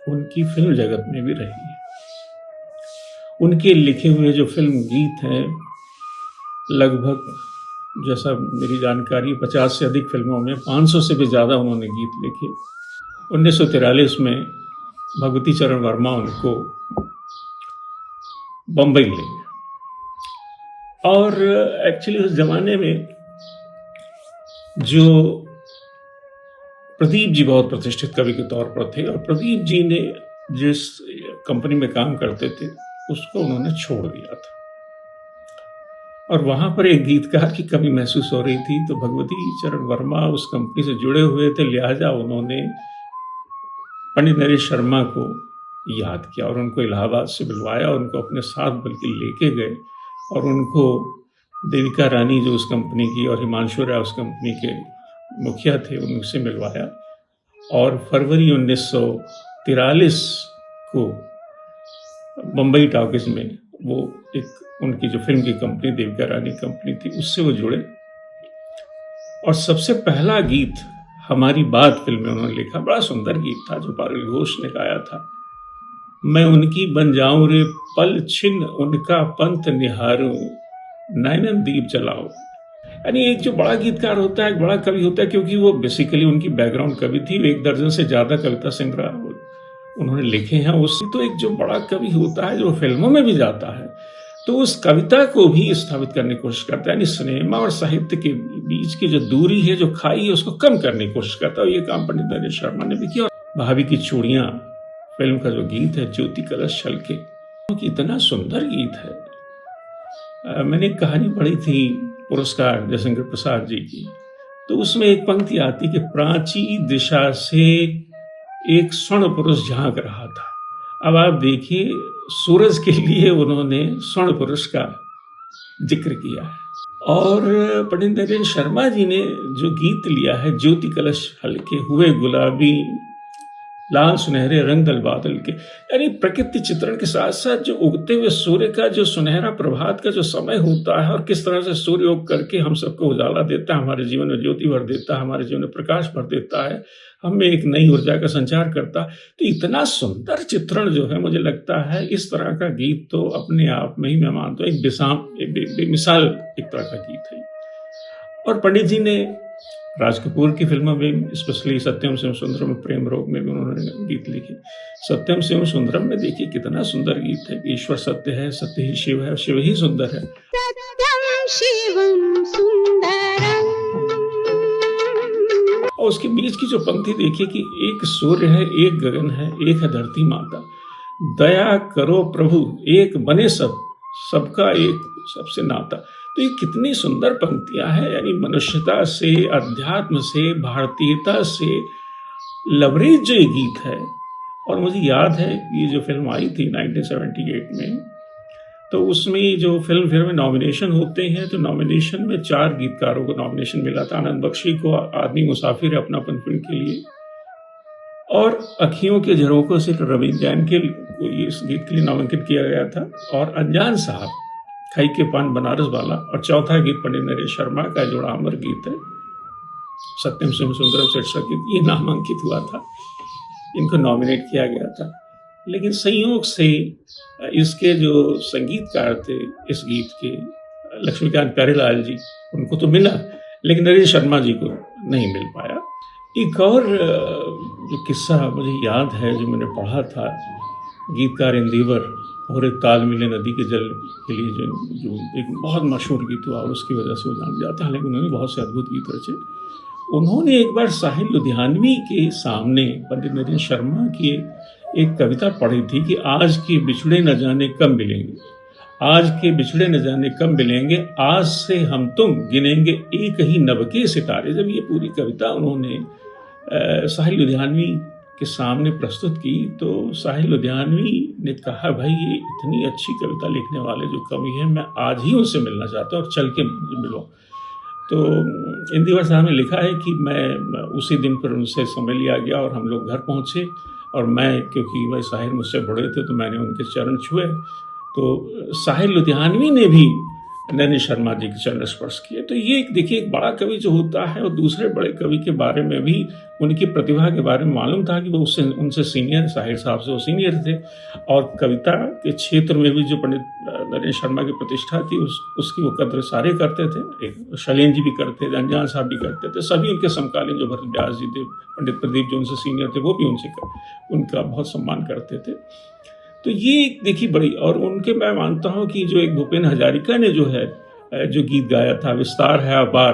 उनकी फिल्म जगत में भी रही है। उनके लिखे हुए जो फिल्म गीत हैं, लगभग जैसा मेरी जानकारी 50 से अधिक फिल्मों में, 500 से भी ज़्यादा उन्होंने गीत लिखे। 1943 में भगवती चरण वर्मा उनको बम्बई ले गए और एक्चुअली उस जमाने में जो प्रदीप जी बहुत प्रतिष्ठित कवि के तौर पर थे और प्रदीप जी ने जिस कंपनी में काम करते थे उसको उन्होंने छोड़ दिया था और वहां पर एक गीतकार की कमी महसूस हो रही थी, तो भगवती चरण वर्मा उस कंपनी से जुड़े हुए थे, लिहाजा उन्होंने पंडित नरेंद्र शर्मा को याद किया और उनको इलाहाबाद से बुलवाया, उनको अपने साथ बल्कि लेके गए और उनको देविका रानी जो उस कंपनी की और हिमांशु राय उस कंपनी के मुखिया थे, उनसे मिलवाया और फरवरी 1943 को बम्बई टॉकीज में वो एक उनकी जो फिल्म की कंपनी देविका रानी कंपनी थी उससे वो जुड़े और सबसे पहला गीत हमारी बात फिल्म में उन्होंने लिखा। बड़ा सुंदर गीत था जो पारुल घोष ने गाया था। मैं उनकी बन जाऊं रे पल छिन्न उनका पंथ निहारूं नैनन दीप जलाओ। यानी एक जो बड़ा गीतकार होता है, एक बड़ा कवि होता है, क्योंकि वो बेसिकली उनकी बैकग्राउंड कवि थी, 1 दर्जन से ज्यादा कविता संग्रह उन्होंने लिखे हैं। उससे तो एक जो बड़ा कवि होता है जो फिल्मों में भी जाता है तो उस कविता को भी स्थापित करने की कोशिश करता है, यानी सिनेमा और साहित्य के बीच की जो दूरी है, जो खाई है, उसको कम करने की कोशिश करता है। ये काम पंडित नरेंद्र शर्मा ने भी किया। भाभी की चूड़ियां फिल्म का जो गीत है, ज्योति कलश छलके, इतना सुंदर गीत है। मैंने एक कहानी पढ़ी थी पुरस्कार जयशंकर प्रसाद जी की, तो उसमें एक पंक्ति आती कि प्राची दिशा से एक स्वर्ण पुरुष झांक रहा था। अब आप देखिए, सूरज के लिए उन्होंने स्वर्ण पुरुष का जिक्र किया है। और पंडित नरेंद्र शर्मा जी ने जो गीत लिया है, ज्योति कलश हल्के हुए गुलाबी लाल सुनहरे रंग दल बादल के, यानी प्रकृति चित्रण के साथ साथ जो उगते हुए सूर्य का जो सुनहरा प्रभात का जो समय होता है और किस तरह से सूर्य उग करके हम सबको उजाला देता है, हमारे जीवन में ज्योति भर देता है, हमारे जीवन में प्रकाश भर देता है, हमें एक नई ऊर्जा का संचार करता है। तो इतना सुंदर चित्रण जो है, मुझे लगता है इस तरह का गीत तो अपने आप में ही मैं मानता हूँ एक बेमिसाल एक तरह का गीत है। और पंडित जी ने राज कपूर की फिल्मों में, स्पेशली सत्यम शिवम सुंदरम प्रेम रोग में भी उन्होंने गीत लिखे। सत्यम शिवम सुंदरम में देखिए कितना सुंदर गीत है कि ईश्वर सत्य है, सत्य ही शिव है, शिव ही सुंदर है। सत्यम शिवम सुंदरम। और उसके बीच की जो पंक्ति देखिए कि एक सूर्य है, एक गगन है, एक है धरती माता, दया करो प्रभु एक बने सब, सबका एक सबसे नाता। तो ये कितनी सुंदर पंक्तियां हैं, यानी मनुष्यता से, अध्यात्म से, भारतीयता से लवरेज जो ये गीत है। और मुझे याद है ये जो फिल्म आई थी 1978 में, तो उसमें जो फिल्म फेयर में नॉमिनेशन होते हैं, तो नॉमिनेशन में 4 गीतकारों को नॉमिनेशन मिला था। आनंद बख्शी को आदमी मुसाफिर है अपनापन फिल्म के लिए, और अखियों के झरोकों से रवींद्र जैन के इस गीत के लिए नामांकित किया गया था, और अनजान साहब खाई के पान बनारस वाला, और चौथा गीत पंडित नरेंद्र शर्मा का जो अमर गीत है सत्यम शिवम सुंदरम शीर्षक गीत, ये नामांकित हुआ था, इनको नॉमिनेट किया गया था। लेकिन संयोग से इसके जो संगीतकार थे इस गीत के, लक्ष्मीकांत प्यारेलाल जी, उनको तो मिला, लेकिन नरेंद्र शर्मा जी को नहीं मिल पाया। एक और जो किस्सा मुझे याद है, जो मैंने पढ़ा था, गीतकार इंदिवर और ताल मिले नदी के जल के लिए जो एक बहुत मशहूर गीत हुआ और उसकी वजह से वो जान जाता है, लेकिन उन्होंने बहुत से अद्भुत गीत रचे। उन्होंने एक बार साहिल लुधियानवी के सामने पंडित नरेंद्र शर्मा की एक कविता पढ़ी थी कि आज के बिछड़े न जाने कब मिलेंगे, आज के बिछड़े न जाने कब मिलेंगे, आज से हम तुम गिनेंगे एक ही नभ के सितारे। जब ये पूरी कविता उन्होंने साहिल लुधियानवी के सामने प्रस्तुत की तो साहिल लुधियानवी ने कहा, भाई ये इतनी अच्छी कविता लिखने वाले जो कवि हैं, मैं आज ही उनसे मिलना चाहता हूँ और चल के मिलो। तो इंदिवर साहब ने लिखा है कि मैं उसी दिन पर उनसे समय लिया गया और हम लोग घर पहुँचे, और मैं, क्योंकि वह साहिल मुझसे बड़े थे, तो मैंने उनके चरण छुए। तो साहिल लुधियानवी ने भी नरेंद्र शर्मा जी के चरण स्पर्श किए। तो ये देखिए, एक बड़ा कवि जो होता है, और दूसरे बड़े कवि के बारे में भी, उनकी प्रतिभा के बारे में मालूम था कि वो उनसे सीनियर, साहिल साहब से वो सीनियर थे, और कविता के क्षेत्र में भी जो पंडित नरेंद्र शर्मा की प्रतिष्ठा थी उसकी वो कद्र सारे करते थे। शैलेंद्र जी भी करते थे, अनजान साहब भी करते थे, सभी उनके समकालीन जो भरत व्यास जी थे, पंडित प्रदीप जो उनसे सीनियर थे, वो भी उनका बहुत सम्मान करते थे। तो ये देखिए बड़ी, और उनके मैं मानता हूँ कि जो एक भूपेन हजारिका ने जो गीत गाया था, विस्तार है अपार,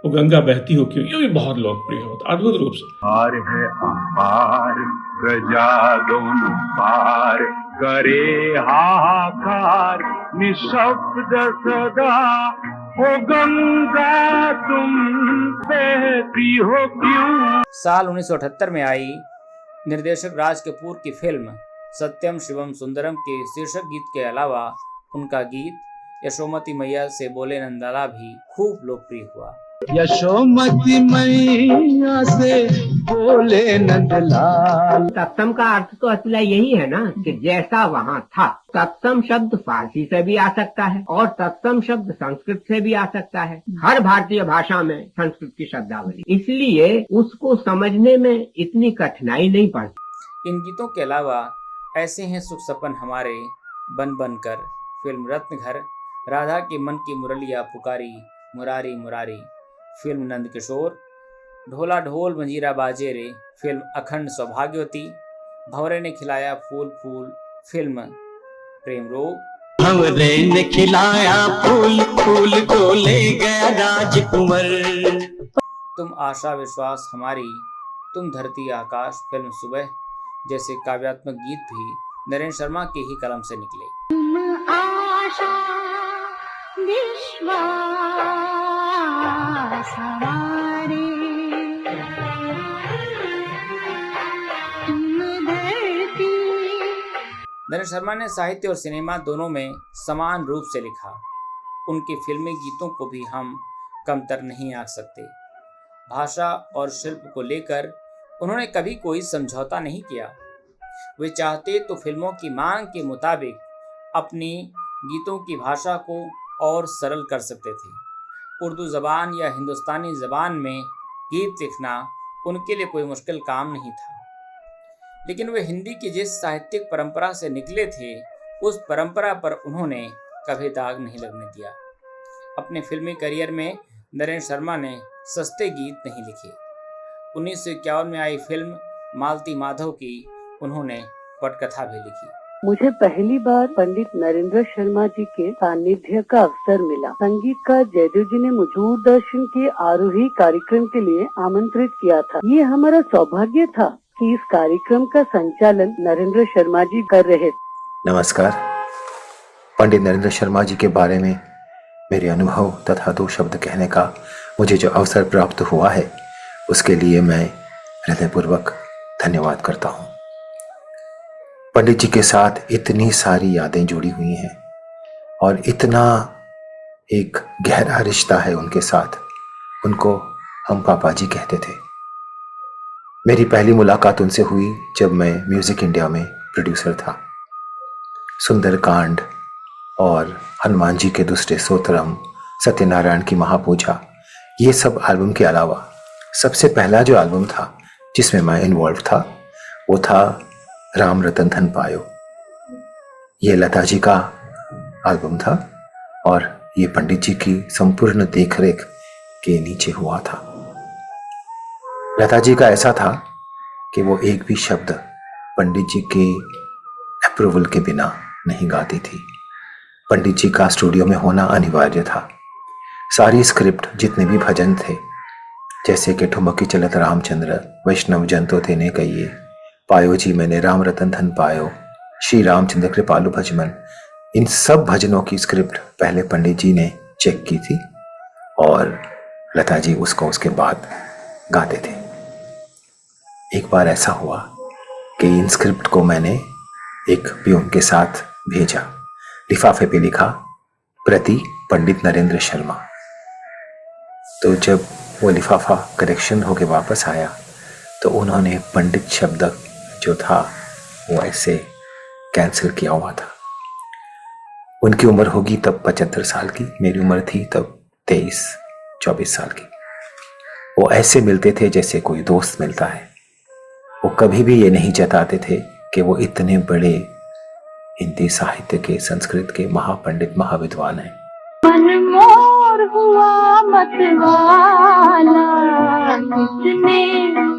वो गंगा बहती हो क्यों, ये भी बहुत लोकप्रिय होता, अद्भुत रूप से। पार है अपार, प्रजा दोनों पार, करे हाहाकार, निशब्द सदा, हो गंगा तुम बहती हो क्यों। साल 1978 में आई निर्देशक राज कपूर की फिल्म सत्यम शिवम सुंदरम के शीर्षक गीत के अलावा उनका गीत यशोमती मैया से बोले नंदलाल भी खूब लोकप्रिय हुआ। यशोमती मैया से बोले नंदलाल। तत्सम का अर्थ तो असला यही है ना कि जैसा वहाँ था। तत्सम शब्द फारसी से भी आ सकता है और तत्सम शब्द संस्कृत से भी आ सकता है। हर भारतीय भाषा में संस्कृत की शब्दावली, इसलिए उसको समझने में इतनी कठिनाई नहीं पड़ती। इन गीतों के अलावा ऐसे हैं सुख सपन हमारे, बन बन कर, फिल्म रत्नघर, राधा के मन की मुरलिया पुकारी, मुरारी मुरारी, फिल्म नंद किशोर, ढोला ढोल मंजीरा बाजे रे, फिल्म अखंड सौभाग्यवती, भंवरे ने खिलाया फूल फूल, फिल्म प्रेम रोग, भंवरे ने खिलाया फूल फूल को ले गया राजकुंवर, तुम आशा विश्वास हमारी, तुम धरती आकाश, फिल्म सुबह जैसे काव्यात्मक गीत भी नरेंद्र शर्मा के ही कलम से निकले। तुम आशा विश्वास हमारे, तुम धरती। नरेंद्र शर्मा ने साहित्य और सिनेमा दोनों में समान रूप से लिखा। उनके फिल्मी गीतों को भी हम कमतर नहीं आंक सकते। भाषा और शिल्प को लेकर उन्होंने कभी कोई समझौता नहीं किया। वे चाहते तो फिल्मों की मांग के मुताबिक अपनी गीतों की भाषा को और सरल कर सकते थे। उर्दू ज़बान या हिंदुस्तानी ज़बान में गीत लिखना उनके लिए कोई मुश्किल काम नहीं था, लेकिन वे हिंदी की जिस साहित्यिक परंपरा से निकले थे, उस परंपरा पर उन्होंने कभी दाग नहीं लगने दिया। अपने फिल्मी करियर में नरेंद्र शर्मा ने सस्ते गीत नहीं लिखे। 1951 में आई फिल्म मालती माधव की उन्होंने पटकथा भी लिखी। मुझे पहली बार पंडित नरेंद्र शर्मा जी के सानिध्य का अवसर मिला। संगीतकार जयदेव जी ने मुझे दूरदर्शन के आरोही कार्यक्रम के लिए आमंत्रित किया था। ये हमारा सौभाग्य था कि इस कार्यक्रम का संचालन नरेंद्र शर्मा जी कर रहे थे। नमस्कार। पंडित नरेंद्र शर्मा जी के बारे में मेरे अनुभव तथा दो शब्द कहने का मुझे जो अवसर प्राप्त हुआ है, उसके लिए मैं हृदयपूर्वक धन्यवाद करता हूँ। पंडित जी के साथ इतनी सारी यादें जुड़ी हुई हैं और इतना एक गहरा रिश्ता है उनके साथ। उनको हम पापा जी कहते थे। मेरी पहली मुलाकात उनसे हुई जब मैं म्यूजिक इंडिया में प्रोड्यूसर था। सुंदरकांड और हनुमान जी के दूसरे स्तोत्रम, सत्यनारायण की महापूजा, ये सब एल्बम के अलावा सबसे पहला जो एल्बम था जिसमें मैं इन्वॉल्व था, वो था राम रतन धन पायो। ये लता जी का एल्बम था और ये पंडित जी की संपूर्ण देखरेख के नीचे हुआ था। लता जी का ऐसा था कि वो एक भी शब्द पंडित जी के अप्रूवल के बिना नहीं गाती थी। पंडित जी का स्टूडियो में होना अनिवार्य था। सारी स्क्रिप्ट, जितने भी भजन थे, जैसे कि ठुमकी चलत रामचंद्र, वैष्णव जन तो तेने कहिए, पायो जी मैंने राम रतन धन पायो, श्री रामचंद्र कृपालु भजमन, इन सब भजनों की स्क्रिप्ट पहले पंडित जी ने चेक की थी और लता जी उसको उसके बाद गाते थे। एक बार ऐसा हुआ कि इन स्क्रिप्ट को मैंने एक प्यून के साथ भेजा। लिफाफे पे लिखा प्रति पंडित नरेंद्र शर्मा। तो जब वो लिफाफा करेक्शन होके वापस आया तो उन्होंने पंडित शब्द जो था वो ऐसे कैंसिल किया हुआ था। उनकी उम्र होगी तब 75 साल की, मेरी उम्र थी तब 23-24 साल की। वो ऐसे मिलते थे जैसे कोई दोस्त मिलता है। वो कभी भी ये नहीं जताते थे कि वो इतने बड़े हिंदी साहित्य के, संस्कृत के महापंडित, महाविद्वान हैं। मन मोर हुआ मतवाला, किसने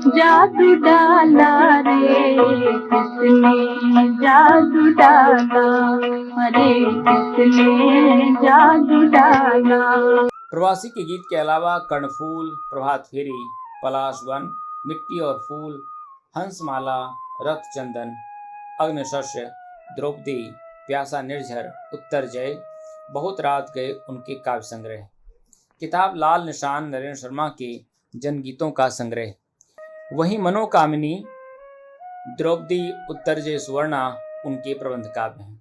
जादू डाला रे, किसने जादू डाला, अरे किसने जादू डाला। प्रवासी के गीत के अलावा कर्णफूल, प्रभात फेरी, पलाश वन, मिट्टी और फूल, हंसमाला, रक्त चंदन, अग्निशस्य, द्रौपदी, प्यासा निर्झर, उत्तर जय, बहुत रात गए उनके काव्य संग्रह। किताब लाल निशान नरेंद्र शर्मा के जनगीतों का संग्रह। वहीं मनोकामिनी, द्रौपदी, उत्तर जय, सुवर्णा उनके प्रबंध काव्य हैं।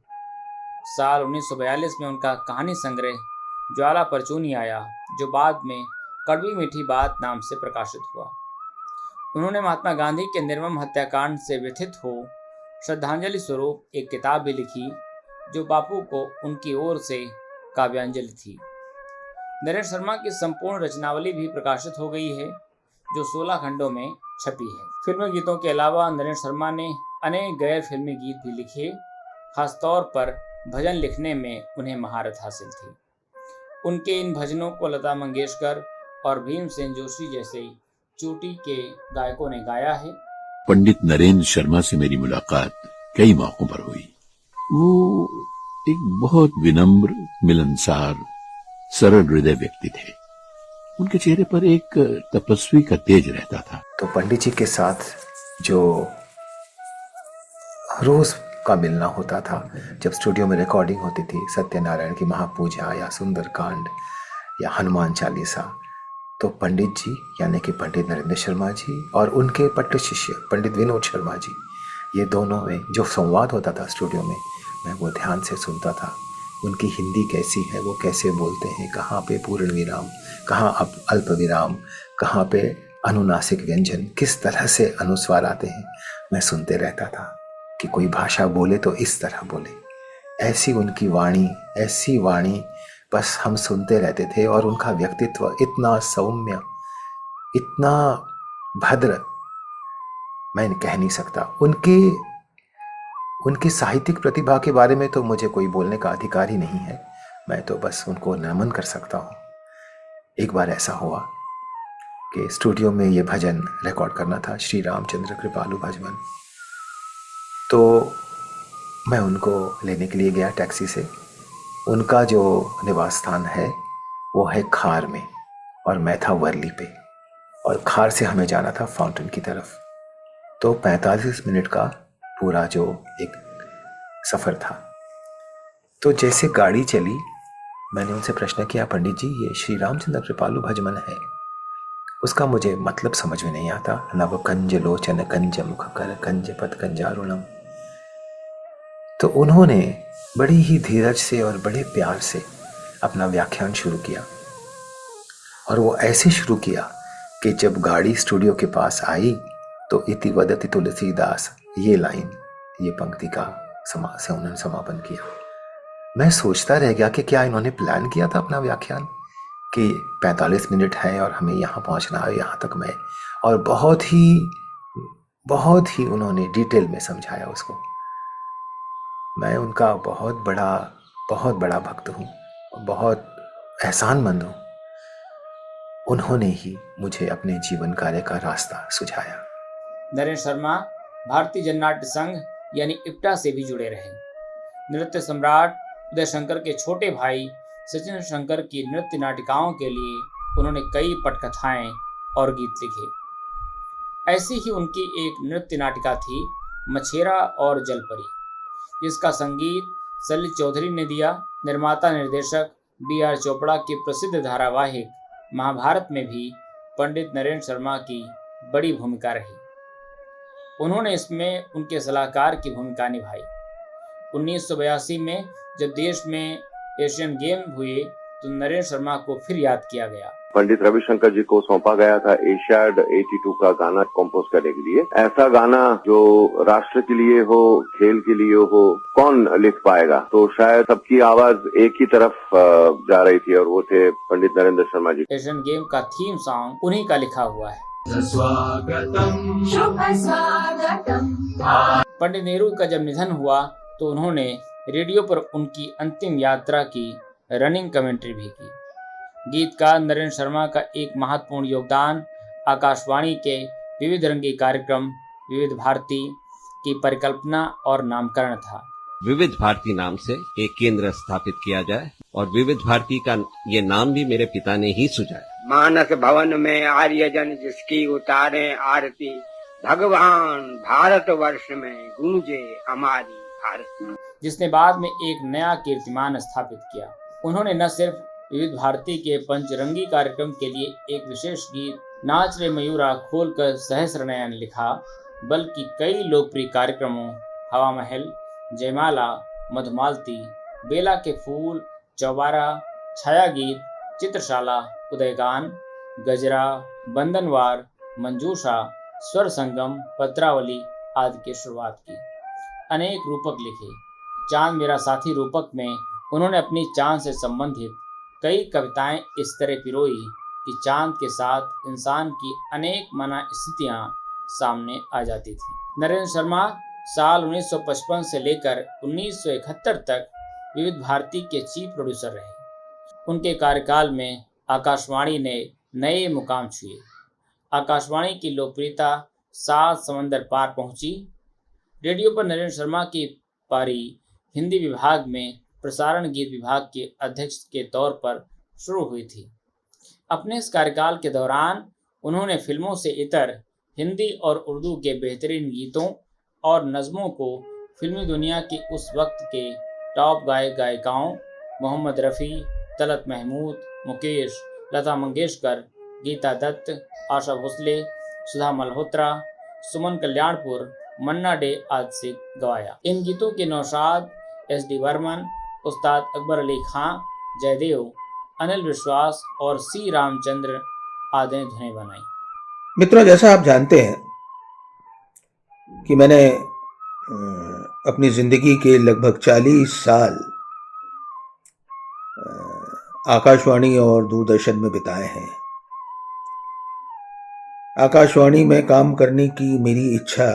साल 1942 में उनका कहानी संग्रह ज्वाला परचूनी आया, जो बाद में कड़वी मीठी बात नाम से प्रकाशित हुआ। उन्होंने महात्मा गांधी के निर्मम हत्याकांड से व्यथित हो श्रद्धांजलि स्वरूप एक किताब भी लिखी, जो बापू को उनकी ओर से काव्यांजलि थी। नरेंद्र शर्मा की संपूर्ण रचनावली भी प्रकाशित हो गई है, जो 16 खंडों में छपी है। फिल्मी गीतों के अलावा नरेंद्र शर्मा ने अनेक गैर फिल्मी गीत भी लिखे। खासतौर पर भजन लिखने में उन्हें महारत हासिल थी। उनके इन भजनों को लता मंगेशकर और भीमसेन जोशी जैसे चोटी के गायकों ने गाया है। पंडित नरेंद्र शर्मा से मेरी मुलाकात कई मौकों पर हुई। वो एक बहुत विनम्र, मिलनसार, सरल हृदय व्यक्ति थे। उनके चेहरे पर एक तपस्वी का तेज रहता था। तो पंडित जी के साथ जो रोज का मिलना होता था, जब स्टूडियो में रिकॉर्डिंग होती थी, सत्यनारायण की महापूजा या सुंदरकांड या हनुमान चालीसा, तो पंडित जी यानी कि पंडित नरेंद्र शर्मा जी और उनके पट्ट शिष्य पंडित विनोद शर्मा जी, ये दोनों में जो संवाद होता था स्टूडियो में, मैं वो ध्यान से सुनता था। उनकी हिंदी कैसी है, वो कैसे बोलते हैं, कहाँ पे पूर्ण विराम, कहाँ अल्प विराम, कहाँ पे अनुनासिक व्यंजन, किस तरह से अनुस्वार आते हैं, मैं सुनते रहता था कि कोई भाषा बोले तो इस तरह बोले। ऐसी उनकी वाणी, ऐसी वाणी, बस हम सुनते रहते थे। और उनका व्यक्तित्व इतना सौम्य, इतना भद्र, मैं कह नहीं सकता। उनकी साहित्यिक प्रतिभा के बारे में तो मुझे कोई बोलने का अधिकार ही नहीं है, मैं तो बस उनको नमन कर सकता हूँ। एक बार ऐसा हुआ कि स्टूडियो में ये भजन रिकॉर्ड करना था, श्री रामचंद्र कृपालु भजमन। तो मैं उनको लेने के लिए गया टैक्सी से। उनका जो निवास स्थान है वो है खार में और मैं था वर्ली पे, और खार से हमें जाना था फाउंटेन की तरफ। तो 45 मिनट का पूरा जो एक सफ़र था। तो जैसे गाड़ी चली, मैंने उनसे प्रश्न किया, पंडित जी ये श्री रामचंद्र कृपालु भजमन है, उसका मुझे मतलब समझ में नहीं आता। नव कंज लोचन कंज मुख कर कंज पत कंजारुणम। तो उन्होंने बड़ी ही धीरज से और बड़े प्यार से अपना व्याख्यान शुरू किया, और वो ऐसे शुरू किया कि जब गाड़ी स्टूडियो के पास आई तो इति वदति तुलसीदास, ये लाइन, ये पंक्ति का से उन्होंने समापन किया। मैं सोचता रह गया कि क्या इन्होंने प्लान किया था अपना व्याख्यान कि 45 मिनट है और हमें यहाँ पहुँचना है, यहाँ तक मैं, और बहुत ही उन्होंने डिटेल में समझाया उसको। मैं उनका बहुत बड़ा भक्त हूँ, बहुत एहसानमंद हूँ। उन्होंने ही मुझे अपने जीवन कार्य का रास्ता सुझाया। नरेंद्र शर्मा भारतीय जननाट्य संघ यानी इप्टा से भी जुड़े रहे। नृत्य सम्राट उदय शंकर के छोटे भाई सचिन शंकर की नृत्य नाटिकाओं के लिए उन्होंने कई पटकथाएं और गीत लिखे। ऐसी ही उनकी एक नृत्य नाटिका थी मछेरा और जलपरी, जिसका संगीत सलिल चौधरी ने दिया। निर्माता निर्देशक B.R. चोपड़ा की प्रसिद्ध धारावाहिक महाभारत में भी पंडित नरेंद्र शर्मा की बड़ी भूमिका रही। उन्होंने इसमें उनके सलाहकार की भूमिका निभाई। 1982 में जब देश में एशियन गेम हुए तो नरेंद्र शर्मा को फिर याद किया गया। पंडित रविशंकर जी को सौंपा गया था एशियाड 82 का गाना कंपोज करने के लिए। ऐसा गाना जो राष्ट्र के लिए हो, खेल के लिए हो, कौन लिख पाएगा? तो शायद सबकी आवाज एक ही तरफ जा रही थी और वो थे पंडित नरेंद्र शर्मा जी। एशियन गेम का थीम सॉन्ग उन्हीं का लिखा हुआ है। स्वागतम शुभ स्वागतम। पंडित नेहरू का जब निधन हुआ तो उन्होंने रेडियो पर उनकी अंतिम यात्रा की रनिंग कमेंट्री भी की। गीतकार नरेंद्र शर्मा का एक महत्वपूर्ण योगदान आकाशवाणी के विविध रंगी कार्यक्रम विविध भारती की परिकल्पना और नामकरण था। विविध भारती नाम से एक केंद्र स्थापित किया जाए और विविध भारती का ये नाम भी मेरे पिता ने ही सुझाया। मानस भवन में आर्यजन जिसकी उतारे आरती, भगवान भारत वर्ष में गूंजे हमारी भारत, जिसने बाद में एक नया कीर्तिमान स्थापित किया। उन्होंने न सिर्फ विविध भारती के पंचरंगी कार्यक्रम के लिए एक विशेष गीत नाच रे मयूरा खोलकर सहस्र नयन लिखा, बल्कि कई लोकप्रिय कार्यक्रमों हवा महल, जयमाला, मधुमालती, बेला के फूल, चौबारा, छाया गीत, चित्रशाला, उदयगान, गजरा, बंदनवार, मंजूषा, स्वर संगम, पत्रावली आदि की शुरुआत की। अनेक रूपक लिखे। चांद मेरा साथी रूपक में उन्होंने अपनी चांद से संबंधित कई कविताएं इस तरह पिरोई कि चांद के साथ इंसान की अनेक मना स्थितियां सामने आ जाती थी। नरेंद्र शर्मा साल 1955 से लेकर 1971 तक विविध भारती के चीफ प्रोड्यूसर रहे। उनके कार्यकाल में आकाशवाणी ने नए मुकाम छुए। आकाशवाणी की लोकप्रियता 7 समंदर पार पहुंची। रेडियो पर नरेंद्र शर्मा की पारी हिंदी विभाग में प्रसारण गीत विभाग के अध्यक्ष के तौर पर शुरू हुई थी। अपने इस कार्यकाल के दौरान उन्होंने फिल्मों से इतर हिंदी और उर्दू के बेहतरीन गीतों और नज़मों को फिल्मी दुनिया की उस वक्त के टॉप गायक गायिकाओं मोहम्मद रफ़ी, तलत महमूद, मुकेश, लता मंगेशकर, गीता दत्त, आशा भोसले, सुधा मल्होत्रा, सुमन कल्याणपुर, मन्ना डे आदि से गवाया। इन गीतों के नौशाद SD बर्मन, उस्ताद अकबर अली खां, जयदेव, अनिल विश्वास और C रामचंद्र आदि ने धुनें बनाई। मित्रों, जैसा आप जानते हैं कि मैंने अपनी जिंदगी के लगभग 40 साल आकाशवाणी और दूरदर्शन में बिताए हैं। आकाशवाणी में काम करने की मेरी इच्छा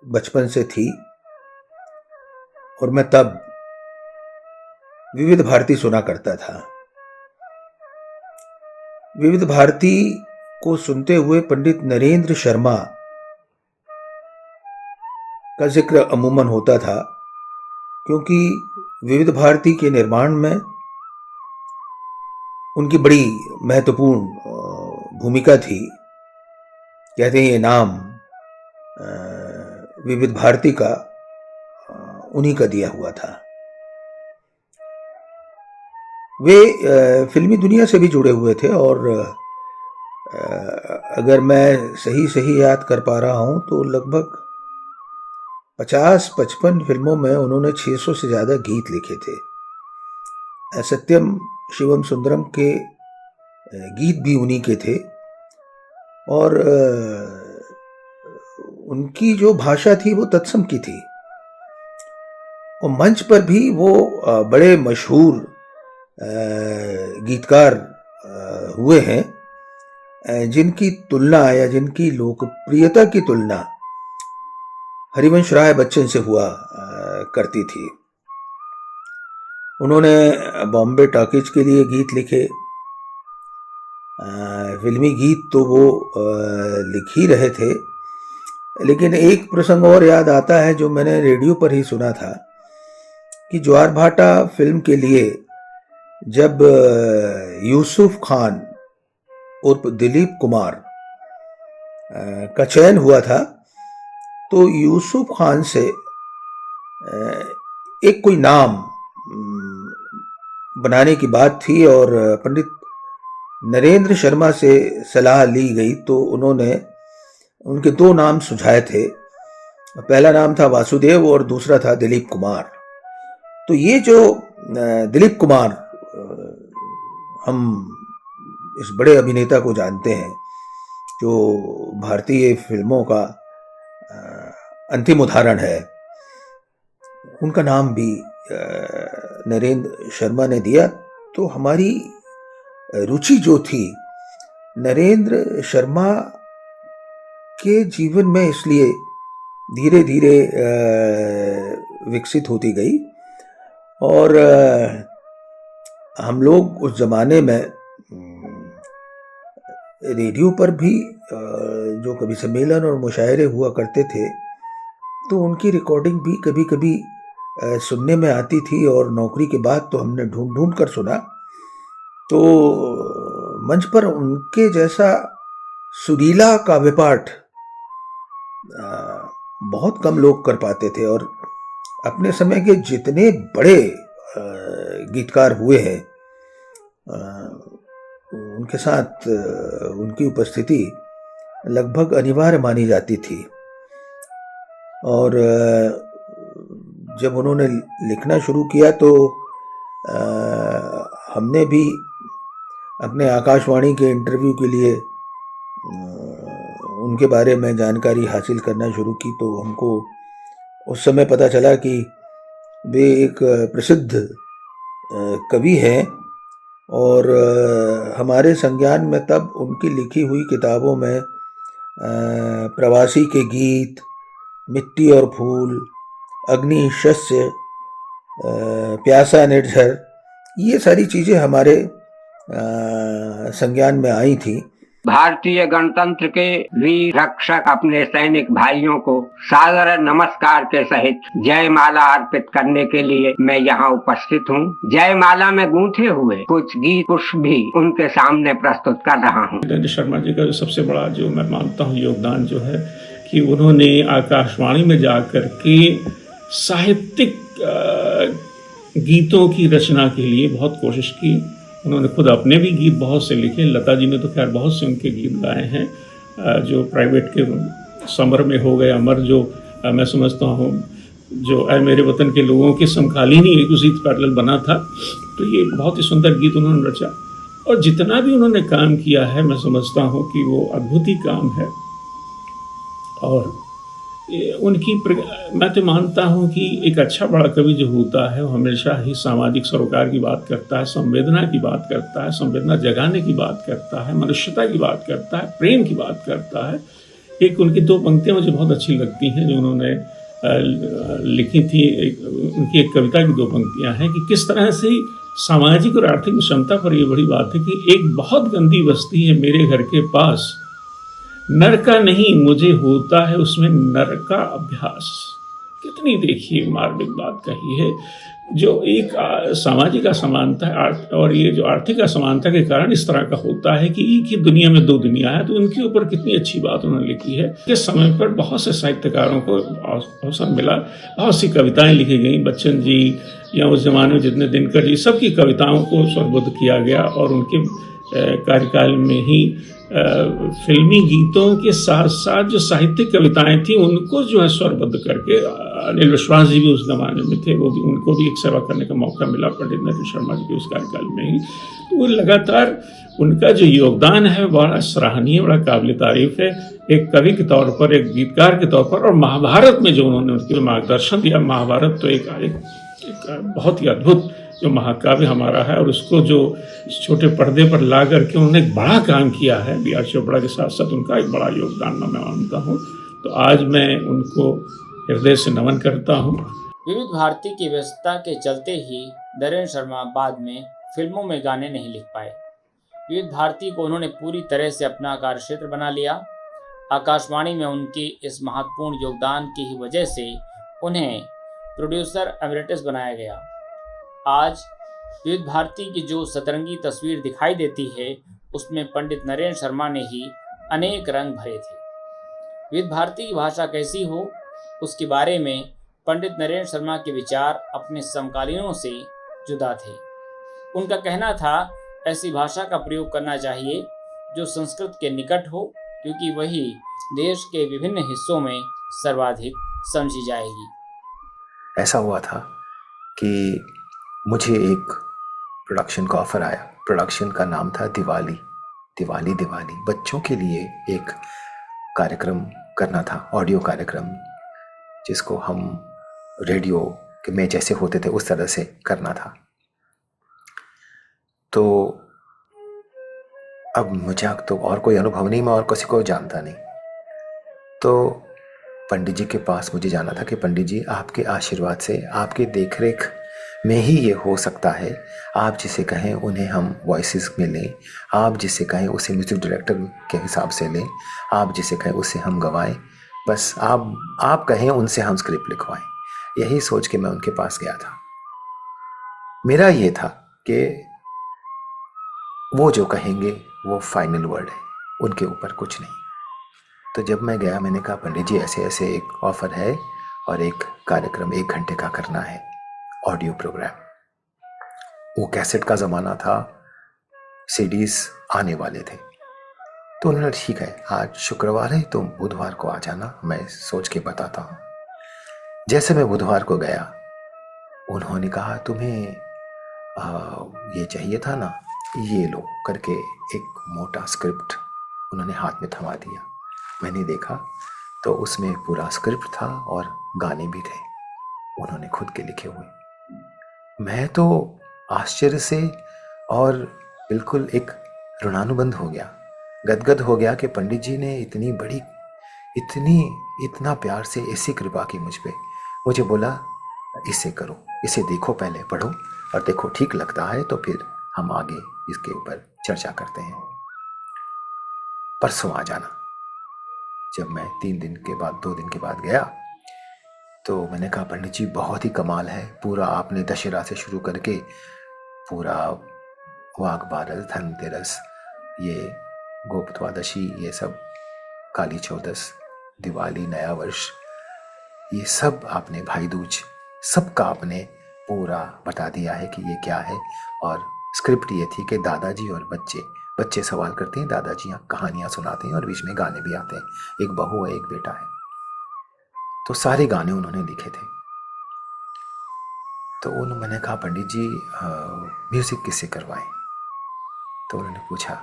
बचपन से थी और मैं तब विविध भारती सुना करता था। विविध भारती को सुनते हुए पंडित नरेंद्र शर्मा का जिक्र अमूमन होता था, क्योंकि विविध भारती के निर्माण में उनकी बड़ी महत्वपूर्ण भूमिका थी। कहते हैं ये नाम विविध भारती का उन्हीं का दिया हुआ था। वे फिल्मी दुनिया से भी जुड़े हुए थे और अगर मैं सही याद कर पा रहा हूं तो लगभग 50-55 फिल्मों में उन्होंने 600 से ज़्यादा गीत लिखे थे। सत्यम शिवम सुंदरम के गीत भी उन्हीं के थे और उनकी जो भाषा थी वो तत्सम की थी और मंच पर भी वो बड़े मशहूर गीतकार हुए हैं, जिनकी तुलना या जिनकी लोकप्रियता की तुलना हरिवंश राय बच्चन से हुआ करती थी। उन्होंने बॉम्बे टॉकीज के लिए गीत लिखे, फिल्मी गीत तो वो लिख ही रहे थे, लेकिन एक प्रसंग और याद आता है जो मैंने रेडियो पर ही सुना था कि ज्वार भाटा फिल्म के लिए जब यूसुफ खान उर्फ दिलीप कुमार का चयन हुआ था, तो यूसुफ खान से एक कोई नाम बनाने की बात थी और पंडित नरेंद्र शर्मा से सलाह ली गई। तो उन्होंने उनके दो नाम सुझाए थे, पहला नाम था वासुदेव और दूसरा था दिलीप कुमार। तो ये जो दिलीप कुमार, हम इस बड़े अभिनेता को जानते हैं जो भारतीय फिल्मों का अंतिम उदाहरण है, उनका नाम भी नरेंद्र शर्मा ने दिया। तो हमारी रुचि जो थी नरेंद्र शर्मा के जीवन में इसलिए धीरे धीरे विकसित होती गई और हम लोग उस जमाने में रेडियो पर भी जो कभी सम्मेलन और मुशायरे हुआ करते थे तो उनकी रिकॉर्डिंग भी कभी कभी सुनने में आती थी और नौकरी के बाद तो हमने ढूंढ ढूंढ कर सुना। तो मंच पर उनके जैसा सुरीला काव्य पाठ बहुत कम लोग कर पाते थे और अपने समय के जितने बड़े गीतकार हुए हैं उनके साथ उनकी उपस्थिति लगभग अनिवार्य मानी जाती थी। और जब उन्होंने लिखना शुरू किया तो हमने भी अपने आकाशवाणी के इंटरव्यू के लिए उनके बारे में जानकारी हासिल करना शुरू की। तो हमको उस समय पता चला कि वे एक प्रसिद्ध कवि हैं और हमारे संज्ञान में तब उनकी लिखी हुई किताबों में प्रवासी के गीत, मिट्टी और फूल, अग्नि शस्य, प्यासा निर्झर, ये सारी चीजें हमारे संज्ञान में आई थी। भारतीय गणतंत्र के वीर रक्षक अपने सैनिक भाइयों को सादर नमस्कार के सहित जयमाला अर्पित करने के लिए मैं यहाँ उपस्थित हूँ। जयमाला में गूंथे हुए कुछ गीत पुष्प भी उनके सामने प्रस्तुत कर रहा हूँ। नरेंद्र शर्मा जी का जो सबसे बड़ा जो मैं मानता हूँ योगदान जो है कि उन्होंने आकाशवाणी में जाकर के साहित्यिक गीतों की रचना के लिए बहुत कोशिश की। उन्होंने खुद अपने भी गीत बहुत से लिखे, लता जी ने तो खैर बहुत से उनके गीत गाए हैं जो प्राइवेट के समर में हो गए अमर, जो मैं समझता हूँ जो ऐ मेरे वतन के लोगों के समकालीन ही एक उसी पैरेलल बना था। तो ये बहुत ही सुंदर गीत उन्होंने रचा और जितना भी उन्होंने काम किया है मैं समझता हूँ कि वो अद्भुत ही काम है। और उनकी मैं तो मानता हूँ कि एक अच्छा बड़ा कवि जो होता है वो हमेशा ही सामाजिक सरोकार की बात करता है, संवेदना की बात करता है, संवेदना जगाने की बात करता है, मनुष्यता की बात करता है, प्रेम की बात करता है। एक उनकी दो पंक्तियाँ मुझे बहुत अच्छी लगती हैं जो उन्होंने लिखी थी। उनकी एक कविता की दो पंक्तियाँ हैं कि किस तरह से सामाजिक और आर्थिक विषमता पर ये बड़ी बात है कि एक बहुत गंदी बस्ती है मेरे घर के पास, नर का नहीं मुझे होता है उसमें नर का अभ्यास। कितनी देखिए मार्मिक बात कही है। जो एक सामाजिक असमानता है और ये जो आर्थिक असमानता के कारण इस तरह का होता है कि एक ही दुनिया में दो दुनिया है, तो उनके ऊपर कितनी अच्छी बात उन्होंने लिखी है। इस समय पर बहुत से साहित्यकारों को अवसर मिला, बहुत सी कविताएं लिखी गई, बच्चन जी या उस जमाने में जितने दिनकर जी, सबकी कविताओं को स्वरबद्ध किया गया और उनके कार्यकाल में ही फिल्मी गीतों के साथ साथ जो साहित्यिक कविताएं थी उनको जो है स्वरबद्ध करके, अनिल विश्वास जी भी उस जमाने में थे, वो भी उनको भी एक सेवा करने का मौका मिला पंडित नरेंद्र शर्मा जी के उस कार्यकाल में ही। तो वो लगातार उनका जो योगदान है बड़ा सराहनीय, बड़ा काबिल तारीफ है, एक कवि के तौर पर, एक गीतकार के तौर पर। और महाभारत में जो उन्होंने उनके मार्गदर्शन दिया, महाभारत तो एक बहुत ही अद्भुत जो महाकाव्य हमारा है और उसको जो छोटे पर्दे पर ला करके उन्होंने एक बड़ा काम किया है। बी.आर. चोपड़ा के साथ साथ उनका एक बड़ा योगदान मैं मानता हूँ। तो आज मैं उनको हृदय से नमन करता हूँ। विविध भारती की व्यस्तता के चलते ही नरेंद्र शर्मा बाद में फिल्मों में गाने नहीं लिख पाए। विविध भारती को उन्होंने पूरी तरह से अपना कार्यक्षेत्र बना लिया। आकाशवाणी में उनके इस महत्वपूर्ण योगदान की ही वजह से उन्हें प्रोड्यूसर एमरिटस बनाया गया। आज विविध भारती की जो सतरंगी तस्वीर दिखाई देती है, उसमें पंडित नरेंद्र शर्मा ने ही अनेक रंग भरे थे। विविध भारती की भाषा कैसी हो, उसके बारे में पंडित नरेंद्र शर्मा के विचार अपने समकालीनों से जुदा थे। उनका कहना था, ऐसी भाषा का प्रयोग करना चाहिए जो संस्कृत के निकट हो, क्योंकि वही देश के विभिन्न हिस्सों में सर्वाधिक समझी जाएगी। ऐसा हुआ था कि मुझे एक प्रोडक्शन का ऑफर आया। प्रोडक्शन का नाम था दिवाली। बच्चों के लिए एक कार्यक्रम करना था, ऑडियो कार्यक्रम, जिसको हम रेडियो के में जैसे होते थे उस तरह से करना था। तो अब मुझे तो और कोई अनुभव नहीं, मैं और किसी को जानता नहीं। तो पंडित जी के पास मुझे जाना था कि पंडित जी, आपके आशीर्वाद से, आपके देखरेख में ही ये हो सकता है। आप जिसे कहें उन्हें हम वॉइसेस में लें, आप जिसे कहें उसे म्यूजिक डायरेक्टर के हिसाब से लें, आप जिसे कहें उसे हम गवाएं, बस आप कहें उनसे हम स्क्रिप्ट लिखवाएं। यही सोच के मैं उनके पास गया था। मेरा ये था कि वो जो कहेंगे वो फाइनल वर्ड है, उनके ऊपर कुछ नहीं। तो जब मैं गया, मैंने कहा, पंडित जी ऐसे ऐसे एक ऑफर है और एक कार्यक्रम 1 घंटे का करना है, ऑडियो प्रोग्राम। वो कैसेट का ज़माना था, सीडीज आने वाले थे। तो उन्होंने, ठीक है, आज शुक्रवार है, तुम बुधवार को आ जाना, मैं सोच के बताता हूँ। जैसे मैं बुधवार को गया, उन्होंने कहा, तुम्हें ये चाहिए था ना, ये लो करके एक मोटा स्क्रिप्ट उन्होंने हाथ में थमा दिया। मैंने देखा तो उसमें पूरा स्क्रिप्ट था और गाने भी थे, उन्होंने खुद के लिखे हुए। मैं तो आश्चर्य से और बिल्कुल एक ऋणानुबंध हो गया, गदगद हो गया कि पंडित जी ने इतनी बड़ी, इतना प्यार से ऐसी कृपा की मुझ पे। मुझे बोला, इसे करो, इसे देखो, पहले पढ़ो और देखो ठीक लगता है तो फिर हम आगे इसके ऊपर चर्चा करते हैं, परसों आ जाना। जब मैं 2 दिन के बाद गया तो मैंने कहा, पंडित जी बहुत ही कमाल है, पूरा आपने दशहरा से शुरू करके पूरा वाघ बारस, धनतेरस, ये गोपद्वादशी, ये सब काली चौदस, दिवाली, नया वर्ष, ये सब आपने, भाई दूज, सबका आपने पूरा बता दिया है कि ये क्या है। और स्क्रिप्ट ये थी कि दादाजी और बच्चे सवाल करते हैं, दादाजी यहाँ कहानियाँ सुनाते हैं और बीच में गाने भी आते हैं। एक बहू है, एक बेटा है। तो सारे गाने उन्होंने लिखे थे। तो मैंने कहा, पंडित जी म्यूज़िक किससे करवाएं? तो उन्होंने पूछा,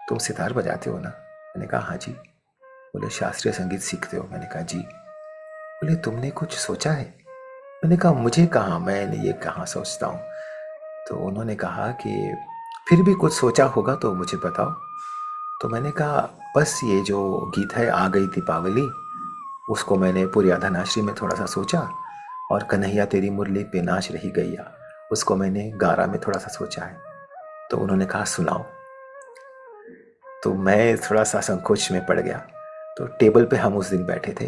तुम सितार बजाते हो ना? मैंने कहा, हाँ जी। बोले, शास्त्रीय संगीत सीखते हो? मैंने कहा, जी। बोले, तुमने कुछ सोचा है? मैंने कहा, मुझे कहाँ, मैंने ये कहाँ सोचता हूँ। तो उन्होंने कहा कि फिर भी कुछ सोचा होगा तो मुझे बताओ। तो मैंने कहा, बस ये जो गीत है, आ गई दीपावली, उसको मैंने पूरी आधानाश्री में थोड़ा सा सोचा, और कन्हैया तेरी मुरली पे नाच रही गैया, उसको मैंने गारा में थोड़ा सा सोचा है। तो उन्होंने कहा, सुनाओ। तो मैं थोड़ा सा संकोच में पड़ गया। तो टेबल पे हम उस दिन बैठे थे,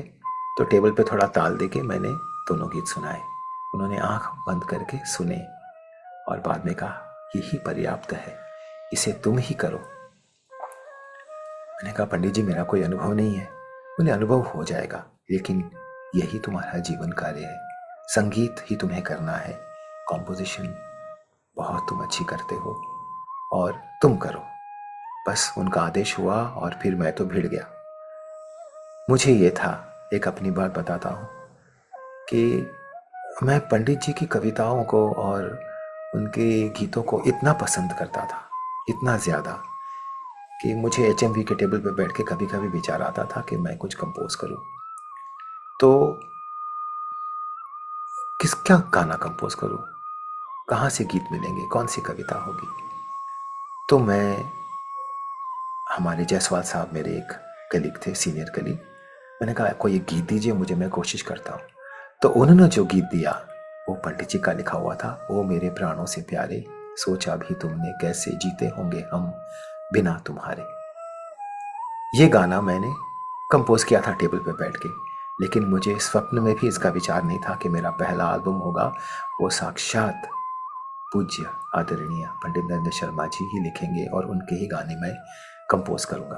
तो टेबल पे थोड़ा ताल दे के मैंने दोनों गीत सुनाए। उन्होंने आंख बंद करके सुने और बाद में कहा, यही पर्याप्त है, इसे तुम ही करो। मैंने कहा, पंडित जी मेरा कोई अनुभव नहीं है। बोले, अनुभव हो जाएगा, लेकिन यही तुम्हारा जीवन कार्य है, संगीत ही तुम्हें करना है, कॉम्पोजिशन बहुत तुम अच्छी करते हो और तुम करो। बस उनका आदेश हुआ और फिर मैं तो भिड़ गया। मुझे ये था, एक अपनी बात बताता हूँ कि मैं पंडित जी की कविताओं को और उनके गीतों को इतना पसंद करता था, इतना ज़्यादा, कि मुझे HMV के टेबल पर बैठ के कभी कभी विचार आता था कि मैं कुछ कंपोज करूं। तो क्या गाना कंपोज करूं, कहाँ से गीत मिलेंगे, कौन सी कविता होगी। तो मैं, हमारे जायसवाल साहब मेरे एक कलीग थे, सीनियर कलीग, मैंने कहा, कोई एक गीत दीजिए मुझे, मैं कोशिश करता हूँ। तो उन्होंने जो गीत दिया वो पंडित जी का लिखा हुआ था। ओ मेरे प्राणों से प्यारे, सोचा भी तुमने कैसे जीते होंगे हम, बिना तुम्हारे। ये गाना मैंने कंपोज किया था टेबल पे बैठ के, लेकिन मुझे स्वप्न में भी इसका विचार नहीं था कि मेरा पहला एल्बम होगा वो साक्षात पूज्य आदरणीय पंडित नरेंद्र शर्मा जी ही लिखेंगे और उनके ही गाने मैं कंपोज करूंगा।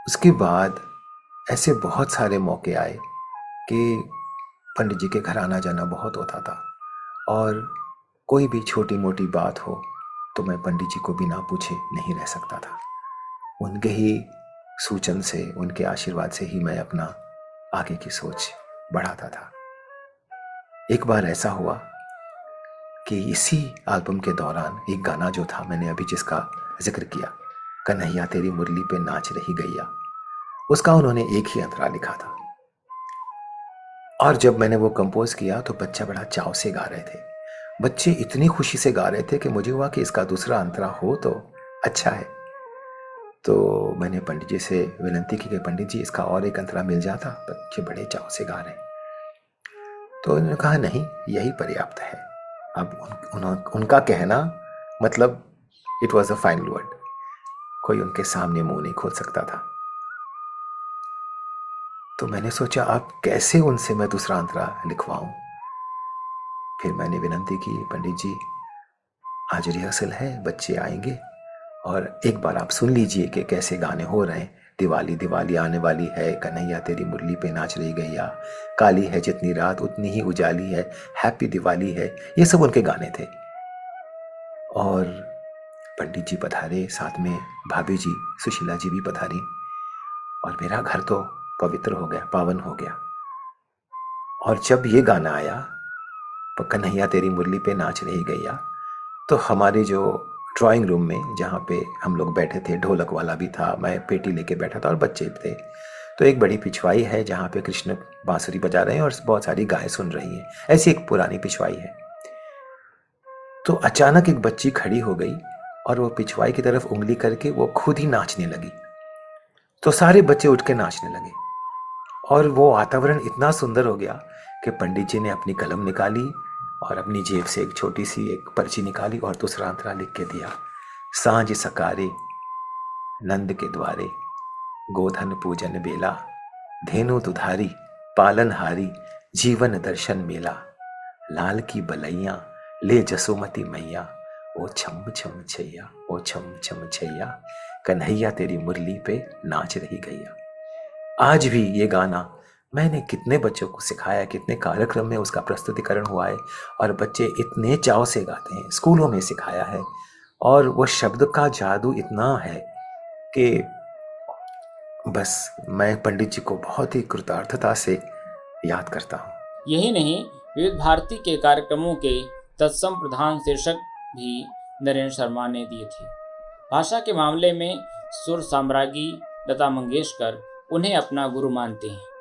उसके बाद ऐसे बहुत सारे मौके आए कि पंडित जी के घर आना जाना बहुत होता था और कोई भी छोटी मोटी बात हो तो मैं पंडित जी को बिना पूछे नहीं रह सकता था। उनके ही सूचन से, उनके आशीर्वाद से ही मैं अपना आगे की सोच बढ़ाता था। एक बार ऐसा हुआ कि इसी एल्बम के दौरान एक गाना जो था, मैंने अभी जिसका जिक्र किया, कन्हैया तेरी मुरली पे नाच रही गैया, उसका उन्होंने एक ही अंतरा लिखा था। और जब मैंने वो कंपोज किया तो बच्चा बड़ा चाव से गा रहे थे। बच्चे इतनी खुशी से गा रहे थे कि मुझे हुआ कि इसका दूसरा अंतरा हो तो अच्छा है। तो मैंने पंडित जी से विनती की कि पंडित जी इसका और एक अंतरा मिल जाता, बच्चे बड़े चाव से गा रहे हैं। तो उन्होंने कहा नहीं, यही पर्याप्त है। अब उनका कहना मतलब it was a final word, कोई उनके सामने मुंह नहीं खोल सकता था। तो मैंने सोचा अब कैसे उनसे मैं दूसरा अंतरा लिखवाऊं। फिर मैंने विनती की, पंडित जी आज रिहर्सल है, बच्चे आएंगे और एक बार आप सुन लीजिए कि कैसे गाने हो रहे हैं। दिवाली दिवाली आने वाली है, कन्हैया तेरी मुरली पे नाच रही गैया, काली है जितनी रात उतनी ही उजाली है, हैप्पी दिवाली है, ये सब उनके गाने थे। और पंडित जी पधारे, साथ में भाभी जी सुशीला जी भी पधारी और मेरा घर तो पवित्र हो गया, पावन हो गया। और जब ये गाना आया, कन्हैया तेरी मुरली पे नाच रही गैया, तो हमारे जो ड्राइंग रूम में जहाँ पे हम लोग बैठे थे, ढोलक वाला भी था, मैं पेटी लेके बैठा था और बच्चे थे, तो एक बड़ी पिछवाई है जहाँ पे कृष्ण बांसुरी बजा रहे हैं और बहुत सारी गायें सुन रही हैं। ऐसी एक पुरानी पिछवाई है। तो अचानक एक बच्ची खड़ी हो गई और वो पिछवाई की तरफ उंगली करके वो खुद ही नाचने लगी। तो सारे बच्चे उठ के नाचने लगे और वो वातावरण इतना सुंदर हो गया कि पंडित जी ने अपनी कलम निकाली और अपनी जेब से एक छोटी सी एक पर्ची निकाली और दूसरा अंतरा लिख के दिया। सांझ सकारे नंद के द्वारे, गोधन पूजन बेला, धेनु दुधारी पालनहारी, जीवन दर्शन मेला, लाल की बलैया ले जसोमती मैया, ओ छम छम छैया, ओ छम छम छैया, कन्हैया तेरी मुरली पे नाच रही गैया। आज भी ये गाना मैंने कितने बच्चों को सिखाया, कितने कार्यक्रम में उसका प्रस्तुतिकरण हुआ है और बच्चे इतने चाव से गाते हैं, स्कूलों में सिखाया है। और वो शब्द का जादू इतना है कि बस मैं पंडित जी को बहुत ही कृतार्थता से याद करता हूँ। यही नहीं, विविध भारती के कार्यक्रमों के तत्सम प्रधान शीर्षक भी नरेंद्र शर्मा ने दिए थे। भाषा के मामले में सुर साम्राज्ञी लता मंगेशकर उन्हें अपना गुरु मानते हैं।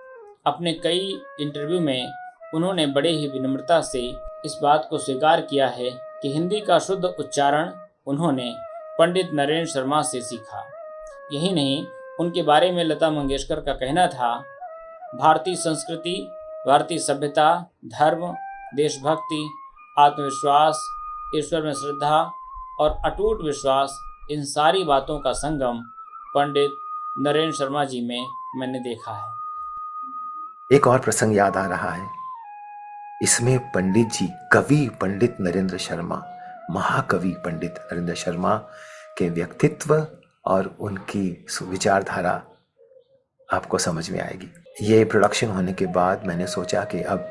अपने कई इंटरव्यू में उन्होंने बड़े ही विनम्रता से इस बात को स्वीकार किया है कि हिंदी का शुद्ध उच्चारण उन्होंने पंडित नरेंद्र शर्मा से सीखा। यही नहीं, उनके बारे में लता मंगेशकर का कहना था, भारतीय संस्कृति, भारतीय सभ्यता, धर्म, देशभक्ति, आत्मविश्वास, ईश्वर में श्रद्धा और अटूट विश्वास, इन सारी बातों का संगम पंडित नरेंद्र शर्मा जी में मैंने देखा है। एक और प्रसंग याद आ रहा है। इसमें पंडित जी, कवि पंडित नरेंद्र शर्मा, महाकवि पंडित नरेंद्र शर्मा के व्यक्तित्व और उनकी विचारधारा आपको समझ में आएगी। ये प्रोडक्शन होने के बाद मैंने सोचा कि अब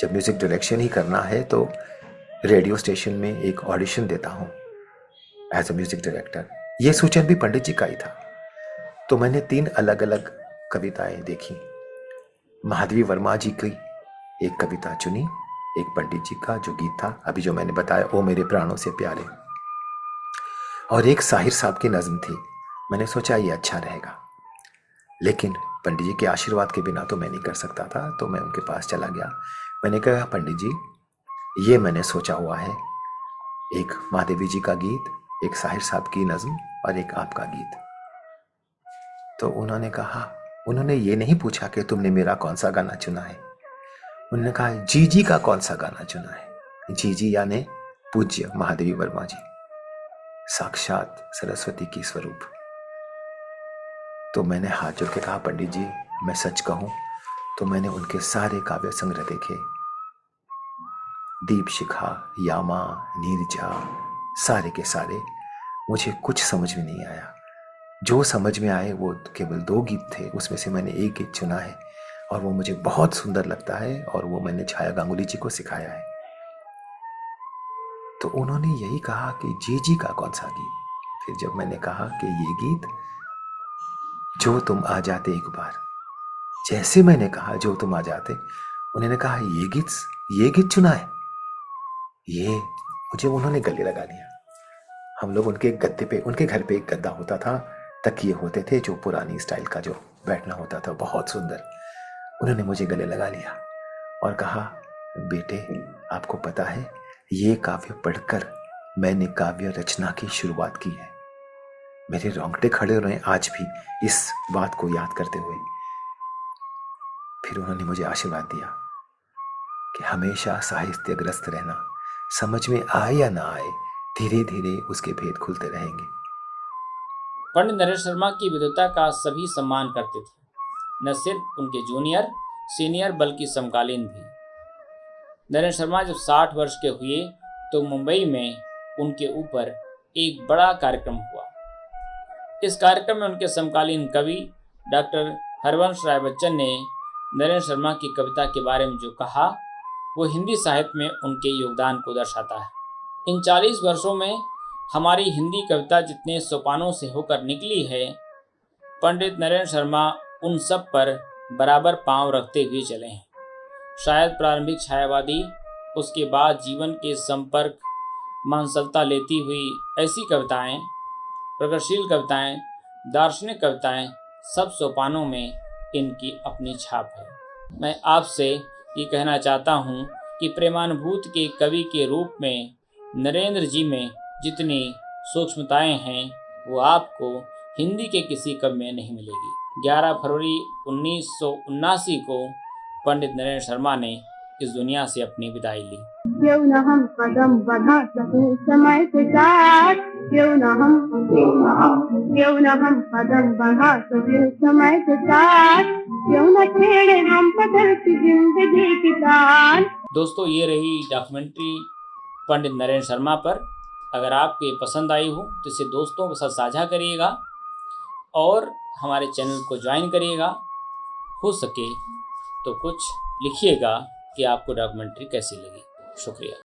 जब म्यूजिक डायरेक्शन ही करना है तो रेडियो स्टेशन में एक ऑडिशन देता हूँ एज अ म्यूजिक डायरेक्टर। ये सूचन भी पंडित जी का ही था। तो मैंने 3 अलग अलग कविताएं देखी। महादेवी वर्मा जी की एक कविता चुनी, एक पंडित जी का जो गीत था अभी जो मैंने बताया, ओ मेरे प्राणों से प्यारे, और एक साहिर साहब की नज्म थी। मैंने सोचा ये अच्छा रहेगा, लेकिन पंडित जी के आशीर्वाद के बिना तो मैं नहीं कर सकता था। तो मैं उनके पास चला गया। मैंने कहा, पंडित जी ये मैंने सोचा हुआ है, एक महादेवी जी का गीत, एक साहिर साहब की नज्म और एक आपका गीत। तो उन्होंने कहा, उन्होंने ये नहीं पूछा कि तुमने मेरा कौन सा गाना चुना है, उन्होंने कहा जी का कौन सा गाना चुना है। जी यानी पूज्य महादेवी वर्मा जी। साक्षात सरस्वती की स्वरूप। तो मैंने हाथ जोड़ के कहा, पंडित जी मैं सच कहूं तो मैंने उनके सारे काव्य संग्रह देखे, दीपशिखा, यामा, नीरजा, सारे के सारे। मुझे कुछ समझ में नहीं आया। जो समझ में आए वो केवल 2 गीत थे, उसमें से मैंने एक गीत चुना है और वो मुझे बहुत सुंदर लगता है और वो मैंने छाया गांगुली जी को सिखाया है। तो उन्होंने यही कहा कि जी का कौन सा गीत। फिर जब मैंने कहा कि ये गीत जो तुम आ जाते एक बार, जैसे मैंने कहा जो तुम आ जाते, उन्होंने कहा ये गीत चुना है। ये मुझे उन्होंने गले लगा लिया। हम लोग उनके गद्दे पे, उनके घर पे एक गद्दा होता था, तकिए होते थे जो पुरानी स्टाइल का जो बैठना होता था, बहुत सुंदर। उन्होंने मुझे गले लगा लिया और कहा, बेटे आपको पता है ये काव्य पढ़कर मैंने काव्य रचना की शुरुआत की है। मेरे रोंगटे खड़े रहे आज भी इस बात को याद करते हुए। फिर उन्होंने मुझे आशीर्वाद दिया कि हमेशा साहित्यग्रस्त रहना, समझ में आए या ना आए, धीरे धीरे उसके भेद खुलते रहेंगे। पंडित नरेंद्र शर्मा की विद्वता का सभी सम्मान करते थे, न सिर्फ उनके जूनियर सीनियर बल्कि समकालीन भी। नरेंद्र शर्मा जब 60 वर्ष के हुए तो मुंबई में उनके ऊपर एक बड़ा कार्यक्रम हुआ। इस कार्यक्रम में उनके समकालीन कवि डॉक्टर हरवंश राय बच्चन ने नरेंद्र शर्मा की कविता के बारे में जो कहा वो हिंदी साहित्य में उनके योगदान को दर्शाता है। इन 40 वर्षों में हमारी हिंदी कविता जितने सोपानों से होकर निकली है, पंडित नरेंद्र शर्मा उन सब पर बराबर पांव रखते हुए चले हैं। शायद प्रारंभिक छायावादी, उसके बाद जीवन के संपर्क, मानसलता लेती हुई ऐसी कविताएं, प्रगतिशील कविताएं, दार्शनिक कविताएं, सब सोपानों में इनकी अपनी छाप है। मैं आपसे ये कहना चाहता हूँ कि प्रेमानुभूति के कवि के रूप में नरेंद्र जी में जितनी सूक्ष्मताएं हैं वो आपको हिंदी के किसी कवि में नहीं मिलेगी। 11 फरवरी 1979 को पंडित नरेंद्र शर्मा ने इस दुनिया से अपनी विदाई ली। क्यों न हम कदम बढ़ा सकें समय के साथ, क्यों न हम कदम बढ़ा सकें समय के साथ, क्यों न छेड़े हम बदलती जिंदगी की तार। दोस्तों, ये रही डॉक्यूमेंट्री पंडित नरेंद्र शर्मा पर। अगर आपको ये पसंद आई हो तो इसे दोस्तों के साथ साझा करिएगा और हमारे चैनल को ज्वाइन करिएगा। हो सके तो कुछ लिखिएगा कि आपको डॉक्यूमेंट्री कैसी लगी। शुक्रिया।